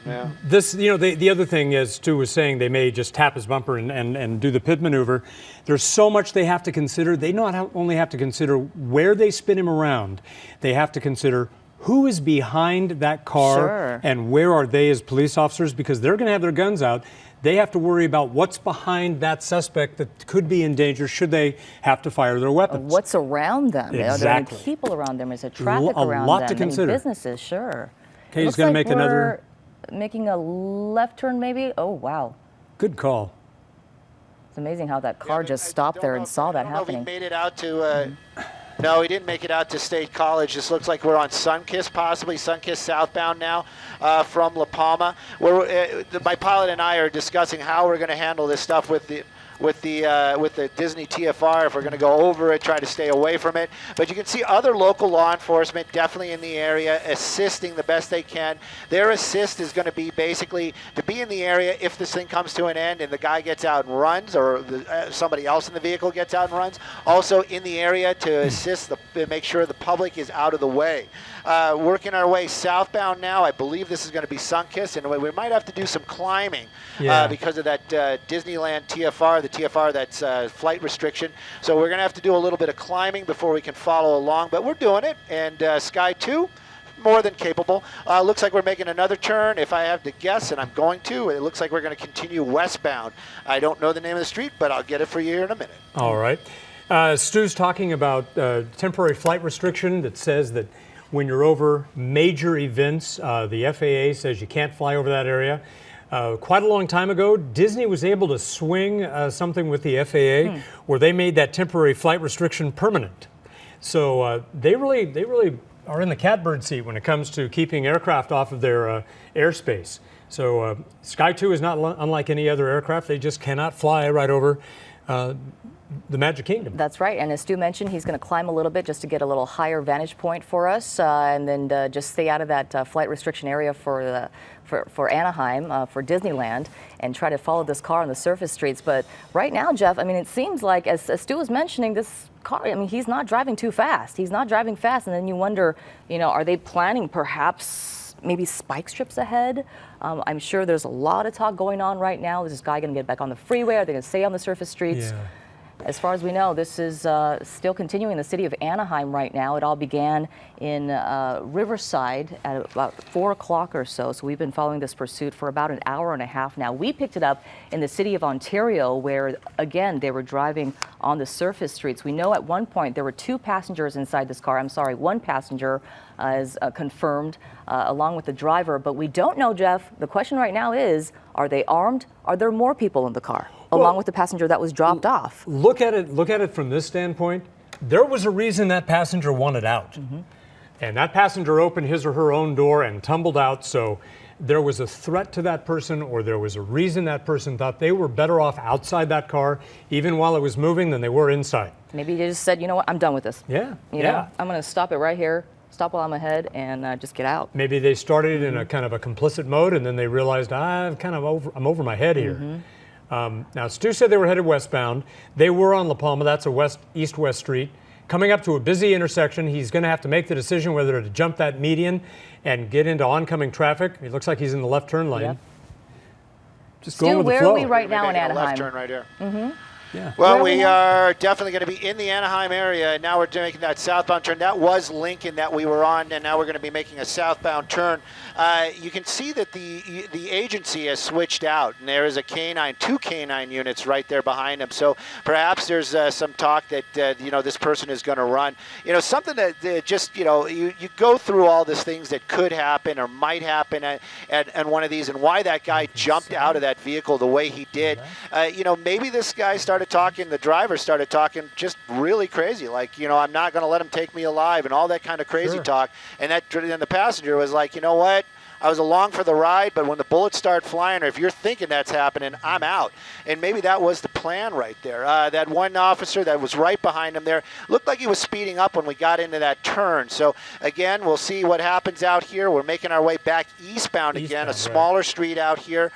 Yeah. This, the other thing, as Stu was saying, they may just tap his bumper and do the pit maneuver. There's so much they have to consider. They not only have to consider where they spin him around, they have to consider who is behind that car and where are they as police officers, because they're going to have their guns out. They have to worry about what's behind that suspect that could be in danger should they have to fire their weapons. What's around them? Exactly. Are there any people around them? Is there traffic around them? A lot to consider. Any businesses, sure. Okay, he's going to make another... Making a left turn, maybe? Oh, wow. Good call. It's amazing how that car just stopped there and saw that happening. He made it out to... No, he didn't make it out to State College. This looks like we're on Sunkist, possibly Sunkist southbound now from La Palma. My pilot and I are discussing how we're going to handle this stuff with the Disney TFR, if we're going to go over it, try to stay away from it. But you can see other local law enforcement definitely in the area assisting the best they can. Their assist is going to be basically to be in the area if this thing comes to an end and the guy gets out and runs, or somebody else in the vehicle gets out and runs. Also in the area to assist, make sure the public is out of the way. Working our way southbound now. I believe this is going to be Sunkist, and we might have to do some climbing because of that Disneyland TFR, the TFR that's flight restriction. So we're going to have to do a little bit of climbing before we can follow along, but we're doing it. And Sky 2, more than capable. Looks like we're making another turn. If I have to guess, and I'm going to, it looks like we're going to continue westbound. I don't know the name of the street, but I'll get it for you here in a minute. All right. Stu's talking about temporary flight restriction that says that when you're over major events, the FAA says you can't fly over that area. Quite a long time ago, Disney was able to swing something with the FAA where they made that temporary flight restriction permanent. So they really are in the catbird seat when it comes to keeping aircraft off of their airspace. So Sky 2 is not unlike any other aircraft. They just cannot fly right over the Magic Kingdom. That's right, and as Stu mentioned, he's going to climb a little bit just to get a little higher vantage point for us, and then just stay out of that flight restriction area for Anaheim, for Disneyland, and try to follow this car on the surface streets. But right now, Jeff, I mean, it seems like, as Stu was mentioning, this car, I mean, he's not driving too fast. He's not driving fast, and then you wonder, are they planning perhaps maybe spike strips ahead? I'm sure there's a lot of talk going on right now. Is this guy going to get back on the freeway? Are they going to stay on the surface streets? Yeah. As far as we know, this is still continuing in the city of Anaheim right now. It all began in Riverside at about 4 o'clock or so. So we've been following this pursuit for about an hour and a half now. We picked it up in the city of Ontario where, again, they were driving on the surface streets. We know at one point there were 2 passengers inside this car. I'm sorry, 1 passenger is confirmed along with the driver. But we don't know, Jeff. The question right now is, are they armed? Are there more people in the car? Along with the passenger that was dropped off. Look at it from this standpoint. There was a reason that passenger wanted out. And that passenger opened his or her own door and tumbled out. So there was a threat to that person, or there was a reason that person thought they were better off outside that car, even while it was moving, than they were inside. Maybe they just said, you know what, I'm done with this. Yeah. You know, I'm going to stop it right here. stop while I'm ahead and just get out. Maybe they started in a kind of a complicit mode, and then they realized I'm over my head here. Now, Stu said they were headed westbound. They were on La Palma. That's a east-west street. Coming up to a busy intersection, he's going to have to make the decision whether to jump that median and get into oncoming traffic. It looks like he's in the left turn lane. Yep. Just going with the where flow. are we right now in Making a Anaheim? left turn right here. Yeah. Well, we are definitely going to be in the Anaheim area. Now we're making that southbound turn. That was Lincoln that we were on, and now we're going to be making a southbound turn. You can see that the agency has switched out, and there is a canine, 2 canine units right there behind them. So perhaps there's some talk that this person is going to run. Something that just you go through all these things that could happen or might happen at one of these, and why that guy jumped out of that vehicle the way he did. Maybe this guy the driver started talking just really crazy, like, I'm not going to let him take me alive and all that kind of crazy talk. And then the passenger was like, you know what? I was along for the ride, but when the bullets start flying, or if you're thinking that's happening, I'm out. And maybe that was the plan right there. That one officer that was right behind him there looked like he was speeding up when we got into that turn. So, again, we'll see what happens out here. We're making our way back eastbound again, a smaller street out here,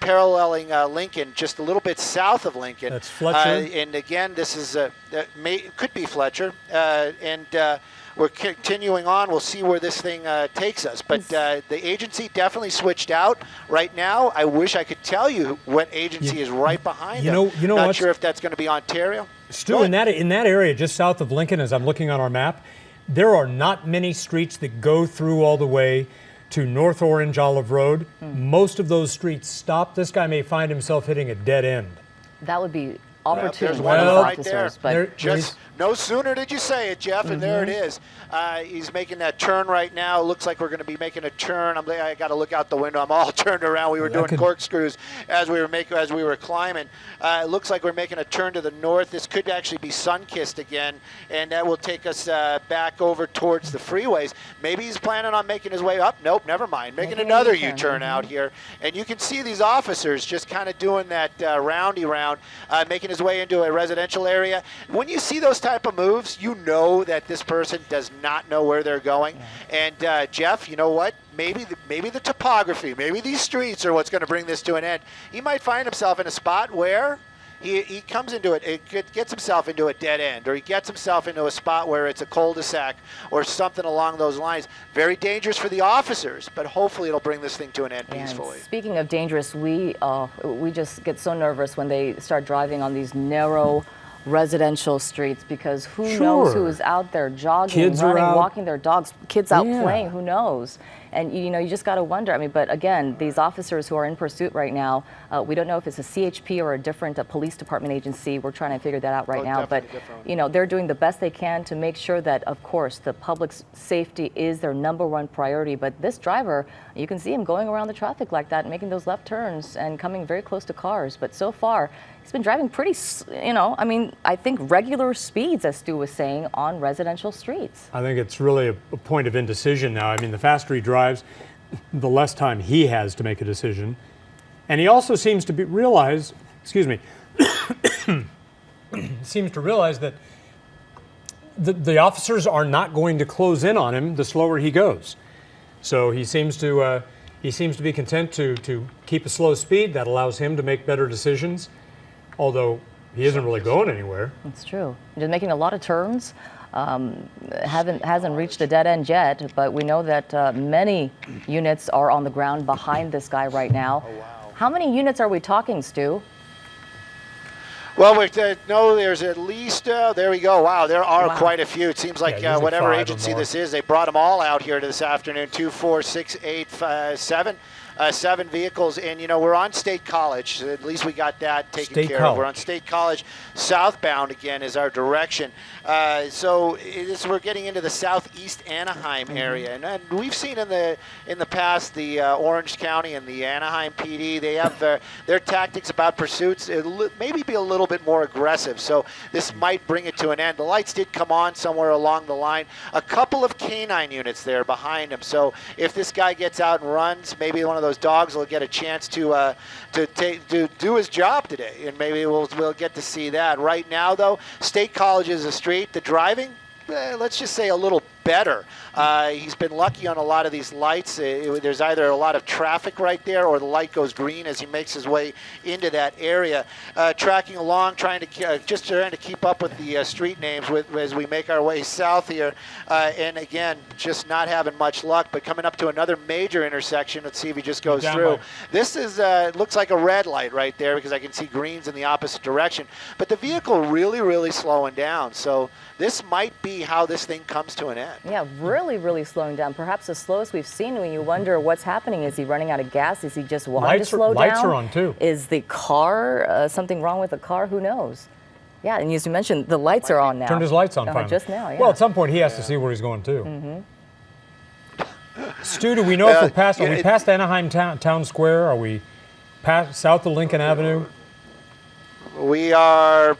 paralleling Lincoln, just a little bit south of Lincoln. That's Fletcher. And, again, this is could be Fletcher. We're continuing on. We'll see where this thing takes us. But the agency definitely switched out. Right now, I wish I could tell you what agency is right behind them. Not sure if that's going to be Ontario. Stu, in that area just south of Lincoln, as I'm looking on our map, there are not many streets that go through all the way to North Orange Olive Road. Most of those streets stop. This guy may find himself hitting a dead end. That would be opportune there's for one those right officers, there. but No sooner did you say it, Jeff, and there it is. He's making that turn right now. Looks like we're going to be making a turn. I got to look out the window. I'm all turned around. We were doing corkscrews as we were climbing. It looks like we're making a turn to the north. This could actually be sun-kissed again, and that will take us back over towards the freeways. Maybe he's planning on making his way up. Nope, never mind. Making another U-turn out here, and you can see these officers just kind of doing that roundy round, making his way into a residential area. When you see those type of moves, you know that this person does not know where they're going. And Jeff, you know what? Maybe the topography, maybe these streets are what's going to bring this to an end. He might find himself in a spot where he comes into it, gets himself into a dead end, or he gets himself into a spot where it's a cul-de-sac or something along those lines. Very dangerous for the officers, but hopefully it'll bring this thing to an end peacefully. Speaking of dangerous, we just get so nervous when they start driving on these narrow residential streets, because who knows who is out there jogging, kids running, are out. walking their dogs, kids out playing, who knows? And you just got to wonder. I mean, but again, these officers who are in pursuit right now, we don't know if it's a CHP or a different police department agency. We're trying to figure that out right now. But they're doing the best they can to make sure that, of course, the public's safety is their #1 priority. But this driver, you can see him going around the traffic like that, making those left turns and coming very close to cars. But so far, he's been driving pretty, I think regular speeds, as Stu was saying, on residential streets. I think it's really a point of indecision now. I mean, the faster he drives, the less time he has to make a decision. And he also seems to realize that the officers are not going to close in on him the slower he goes. So he seems to be content to keep a slow speed. That allows him to make better decisions, although he isn't really going anywhere. That's true. Just making a lot of turns. Hasn't reached a dead end yet, but we know that many units are on the ground behind this guy right now. Oh, wow. How many units are we talking, Stu? Well, there's at least, there we go. Wow, there are quite a few. It seems like whatever agency this is, they brought them all out here this afternoon. 2, 4, 6, 8, 7. 7 vehicles, and we're on State College. So at least we got that taken care of. We're on State College. Southbound again is our direction. So we're getting into the southeast Anaheim area, and we've seen in the past the Orange County and the Anaheim PD. They have their tactics about pursuits maybe be a little bit more aggressive. So this might bring it to an end. The lights did come on somewhere along the line. A couple of canine units there behind him. So if this guy gets out and runs, maybe one of those dogs will get a chance to do his job today, and maybe we'll get to see that. Right now, though, State College is a street. The driving, let's just say a little better. He's been lucky on a lot of these lights. There's either a lot of traffic right there or the light goes green as he makes his way into that area. Tracking along, trying to keep up with the street names as we make our way south here. And again, just not having much luck, but coming up to another major intersection. Let's see if he just goes through. This is looks like a red light right there because I can see greens in the opposite direction. But the vehicle really slowing down. So this might be how this thing comes to an end. Yeah, really slowing down. Perhaps the slowest we've seen when you wonder what's happening. Is he running out of gas? Is he just wanting to slow down? Lights are on too. Is the car, something wrong with the car? Who knows? Yeah, and as you mentioned, the lights are on now. Turned his lights on finally. Just now, yeah. Well, at some point he has to see where he's going to. Stu, do we know if we're past, are we past Anaheim Town Square? Are we past south of Lincoln Avenue? We are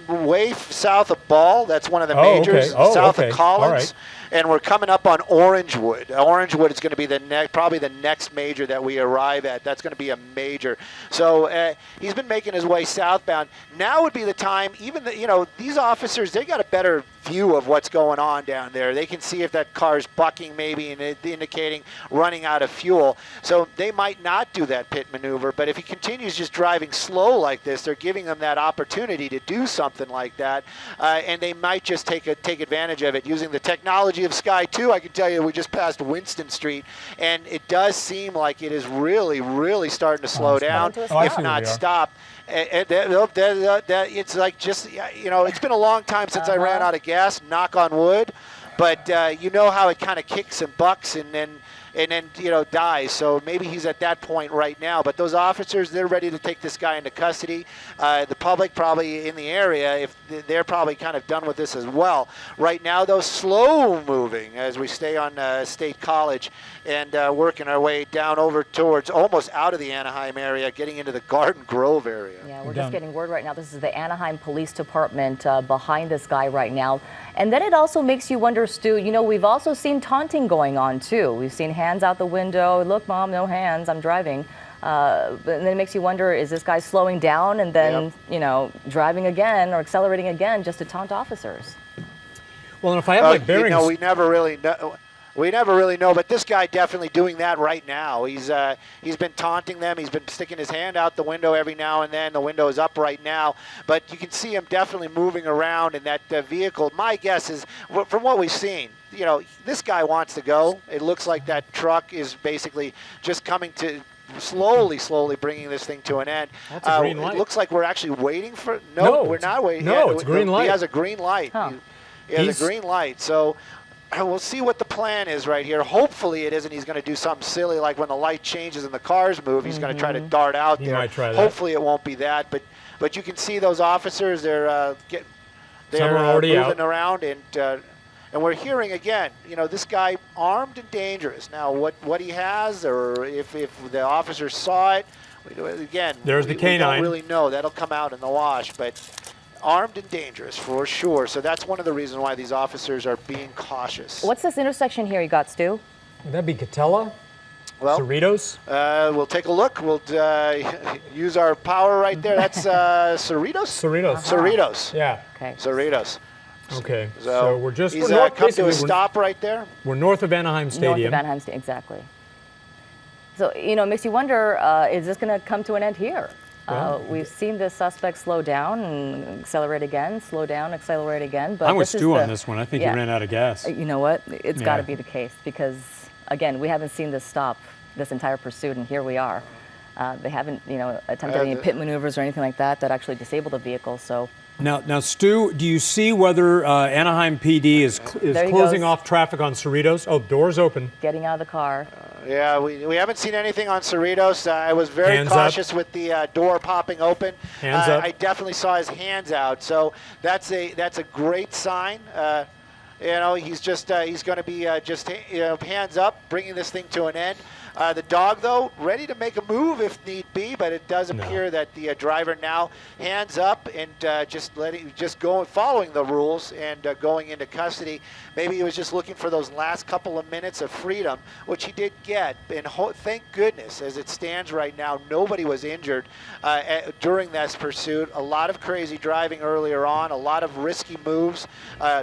way south of Ball. That's one of the majors. South of Collins. All right. And we're coming up on Orangewood. Orangewood is going to be probably the next major that we arrive at. That's going to be a major. So he's been making his way southbound. Now would be the time. Even these officers, they got a better view of what's going on down there. They can see if that car's bucking maybe and indicating running out of fuel. So they might not do that pit maneuver. But if he continues just driving slow like this, they're giving him that opportunity to do something like that, and they might just take advantage of it using the technology of Sky 2. I can tell you we just passed Winston Street, and it does seem like it is really starting to slow down, if not stop. It's like just, it's been a long time since I ran out of gas, knock on wood, but you know how it kind of kicks and bucks and then dies. So maybe he's at that point right now. But those officers, they're ready to take this guy into custody. The public probably in the area, if they're probably kind of done with this as well. Right now, though, slow moving as we stay on State College and working our way down over towards almost out of the Anaheim area, getting into the Garden Grove area. Yeah, we're just getting word right now. This is the Anaheim Police Department behind this guy right now. And then it also makes you wonder, Stu, we've also seen taunting going on, too. We've seen hands out the window. Look, Mom, no hands. I'm driving. And then it makes you wonder, is this guy slowing down and then, driving again or accelerating again just to taunt officers? Well, and if I have my bearings... we never really know. We never really know, but this guy definitely doing that right now. He's been taunting them. He's been sticking his hand out the window every now and then. The window is up right now, but you can see him definitely moving around in that vehicle. My guess is, from what we've seen, this guy wants to go. It looks like that truck is basically just coming to slowly bringing this thing to an end. That's a green light. It looks like we're actually waiting for. No, we're not waiting. No, it's a green light. He has a green light. Huh. He has a green light. So. We'll see what the plan is right here. Hopefully it isn't he's going to do something silly like when the light changes and the cars move, he's going to try to dart out there. Might try that. Hopefully it won't be that, but you can see those officers, they're already moving around, and we're hearing again, this guy armed and dangerous. Now what he has, or if the officers saw it, again, there's the canine. We don't really know. That'll come out in the wash, but armed and dangerous for sure. So that's one of the reasons why these officers are being cautious. What's this intersection here you got, Stu? Would that be Catella? Well, Cerritos? We'll take a look. We'll use our power right there. That's Cerritos? Cerritos. Cerritos. Yeah. Okay. Cerritos. Okay. So we're just he's come to a stop right there. We're north of Anaheim Stadium. North of Anaheim Stadium, exactly. So, it makes you wonder, is this going to come to an end here? We've seen the suspect slow down and accelerate again, slow down, accelerate again. But I'm with Stu on this one. I think he ran out of gas. You know what? It's got to be the case because, again, we haven't seen this stop, this entire pursuit, and here we are. They haven't, attempted any pit maneuvers or anything like that actually disabled the vehicle. So. Now, Stu, do you see whether Anaheim PD is closing off traffic on Cerritos? Oh, doors open. Getting out of the car. Yeah, we haven't seen anything on Cerritos. I was very cautious with the door popping open. Hands up. I definitely saw his hands out, so that's a great sign. He's going to be hands up, bringing this thing to an end. The dog, though, ready to make a move if need be, but it does appear that the driver now hands up and following the rules and going into custody. Maybe he was just looking for those last couple of minutes of freedom, which he did get. And thank goodness, as it stands right now, nobody was injured during this pursuit. A lot of crazy driving earlier on, a lot of risky moves,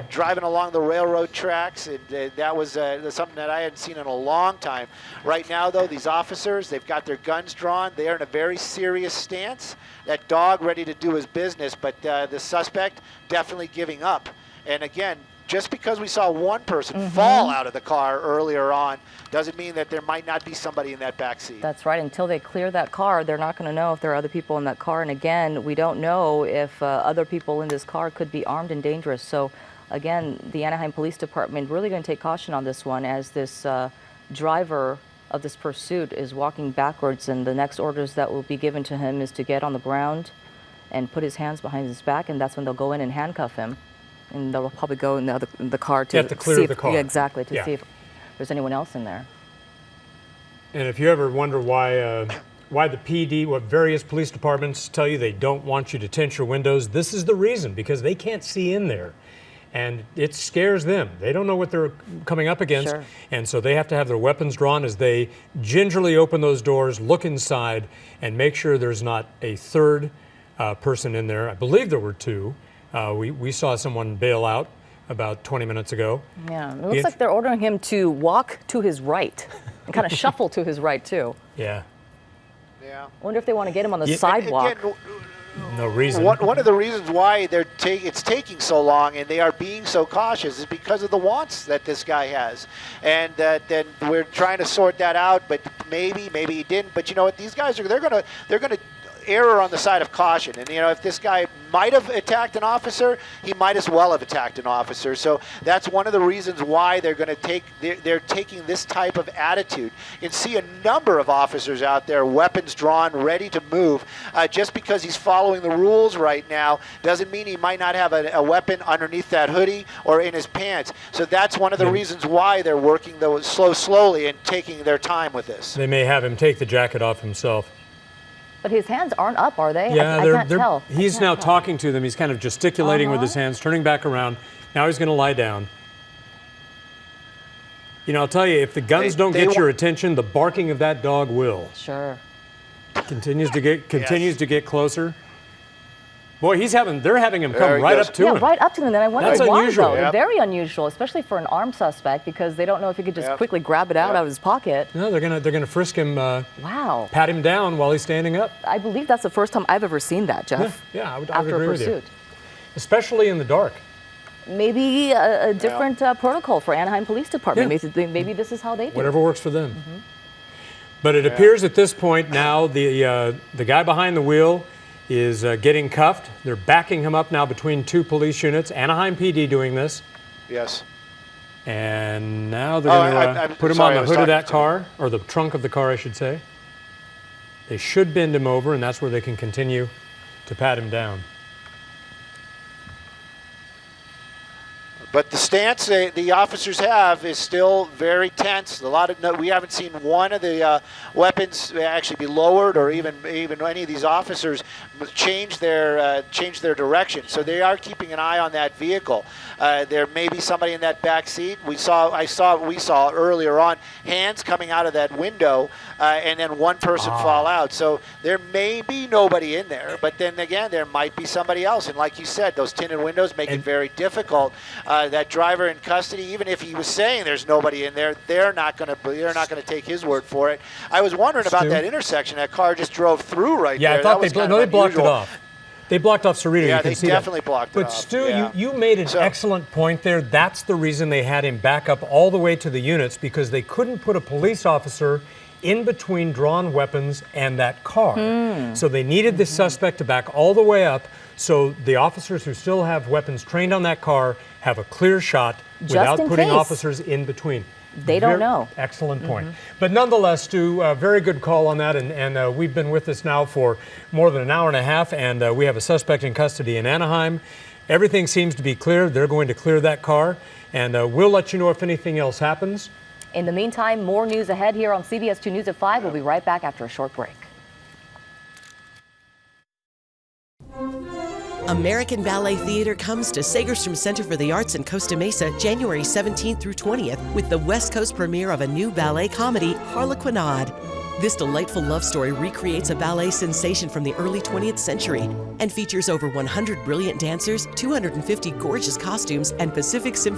driving along the railroad tracks, and that was something that I hadn't seen in a long time. Right now, though, these officers, they've got their guns drawn. They are in a very serious stance. That dog ready to do his business, but the suspect definitely giving up. And again, just because we saw one person fall out of the car earlier on doesn't mean that there might not be somebody in that back seat. That's right. Until they clear that car, they're not going to know if there are other people in that car. And again, we don't know if other people in this car could be armed and dangerous. So again, the Anaheim Police Department really going to take caution on this one, as this driver of this pursuit is walking backwards, and the next orders that will be given to him is to get on the ground and put his hands behind his back, and that's when they'll go in and handcuff him, and they'll probably go in the car to clear the car. Yeah, exactly, to see if there's anyone else in there. And if you ever wonder why the PD, what various police departments tell you they don't want you to tint your windows, this is the reason, because they can't see in there. And it scares them. They don't know what they're coming up against. Sure. And so they have to have their weapons drawn as they gingerly open those doors, look inside, and make sure there's not a third person in there. I believe there were two. We saw someone bail out about 20 minutes ago. Yeah, it looks like they're ordering him to walk to his right and kind of shuffle to his right, too. Yeah. Yeah. I wonder if they want to get him on the sidewalk. Again, no reason. One of the reasons why it's taking so long and they are being so cautious is because of the wants that this guy has, and then we're trying to sort that out. But maybe he didn't. But you know what? These guys they're gonna err on the side of caution. And, you know, if this guy might have attacked an officer, he might as well have attacked an officer. So that's one of the reasons why they're going to they're taking this type of attitude. You can see a number of officers out there, weapons drawn, ready to move. Just because he's following the rules right now doesn't mean he might not have a weapon underneath that hoodie or in his pants. So that's one of the reasons why they're working slowly and taking their time with this. They may have him take the jacket off himself. But his hands aren't up, are they? Yeah, I can't tell. He's now talking to them. He's kind of gesticulating with his hands, turning back around. Now he's going to lie down. You know, I'll tell you, if the guns don't get your attention, the barking of that dog will. Sure. Continues to get closer. Boy, they're having him come right up to him. Yeah, right up to him. And then I wonder That's why, unusual. though. Yep. Very unusual, especially for an armed suspect, because they don't know if he could just quickly grab it out of his pocket. No, they're gonna frisk him. Wow. Pat him down while he's standing up. I believe that's the first time I've ever seen that, Jeff. Yeah, I would after agree a with you. pursuit. Especially in the dark. Maybe a different protocol for Anaheim Police Department. Yeah. Maybe this is how they do it. Whatever works for them. But it appears at this point now the guy behind the wheel is getting cuffed. They're backing him up now between two police units. Anaheim PD doing this. Yes. And now they're going to put him on the hood of that car, or the trunk of the car, I should say. They should bend him over, and that's where they can continue to pat him down. But the stance the officers have is still very tense. We haven't seen one of the weapons actually be lowered, or even any of these officers change their direction. So they are keeping an eye on that vehicle. There may be somebody in that back seat. We saw earlier on hands coming out of that window, and then one person fall out. So there may be nobody in there, but then again, there might be somebody else. And like you said, those tinted windows make it very difficult. That driver in custody, even if he was saying there's nobody in there, they're not going to take his word for it. I was wondering about that intersection. That car just drove through right there. Yeah, I thought they blocked it off. They blocked off Cerrito. Yeah, you can they see definitely that. blocked it But off. Stu, you made an excellent point there. That's the reason they had him back up all the way to the units, because they couldn't put a police officer in between drawn weapons and that car. So they needed the suspect to back all the way up, so the officers who still have weapons trained on that car have a clear shot without putting officers in between. They don't know. Excellent point. But nonetheless, Stu, very good call on that, and we've been with this now for more than an hour and a half, and we have a suspect in custody in Anaheim. Everything seems to be clear. They're going to clear that car, and we'll let you know if anything else happens. In the meantime, more news ahead here on CBS 2 News at 5. We'll be right back after a short break. American Ballet Theater comes to Sagerstrom Center for the Arts in Costa Mesa January 17th through 20th with the West Coast premiere of a new ballet comedy, Harlequinade. This delightful love story recreates a ballet sensation from the early 20th century and features over 100 brilliant dancers, 250 gorgeous costumes, and Pacific Symphony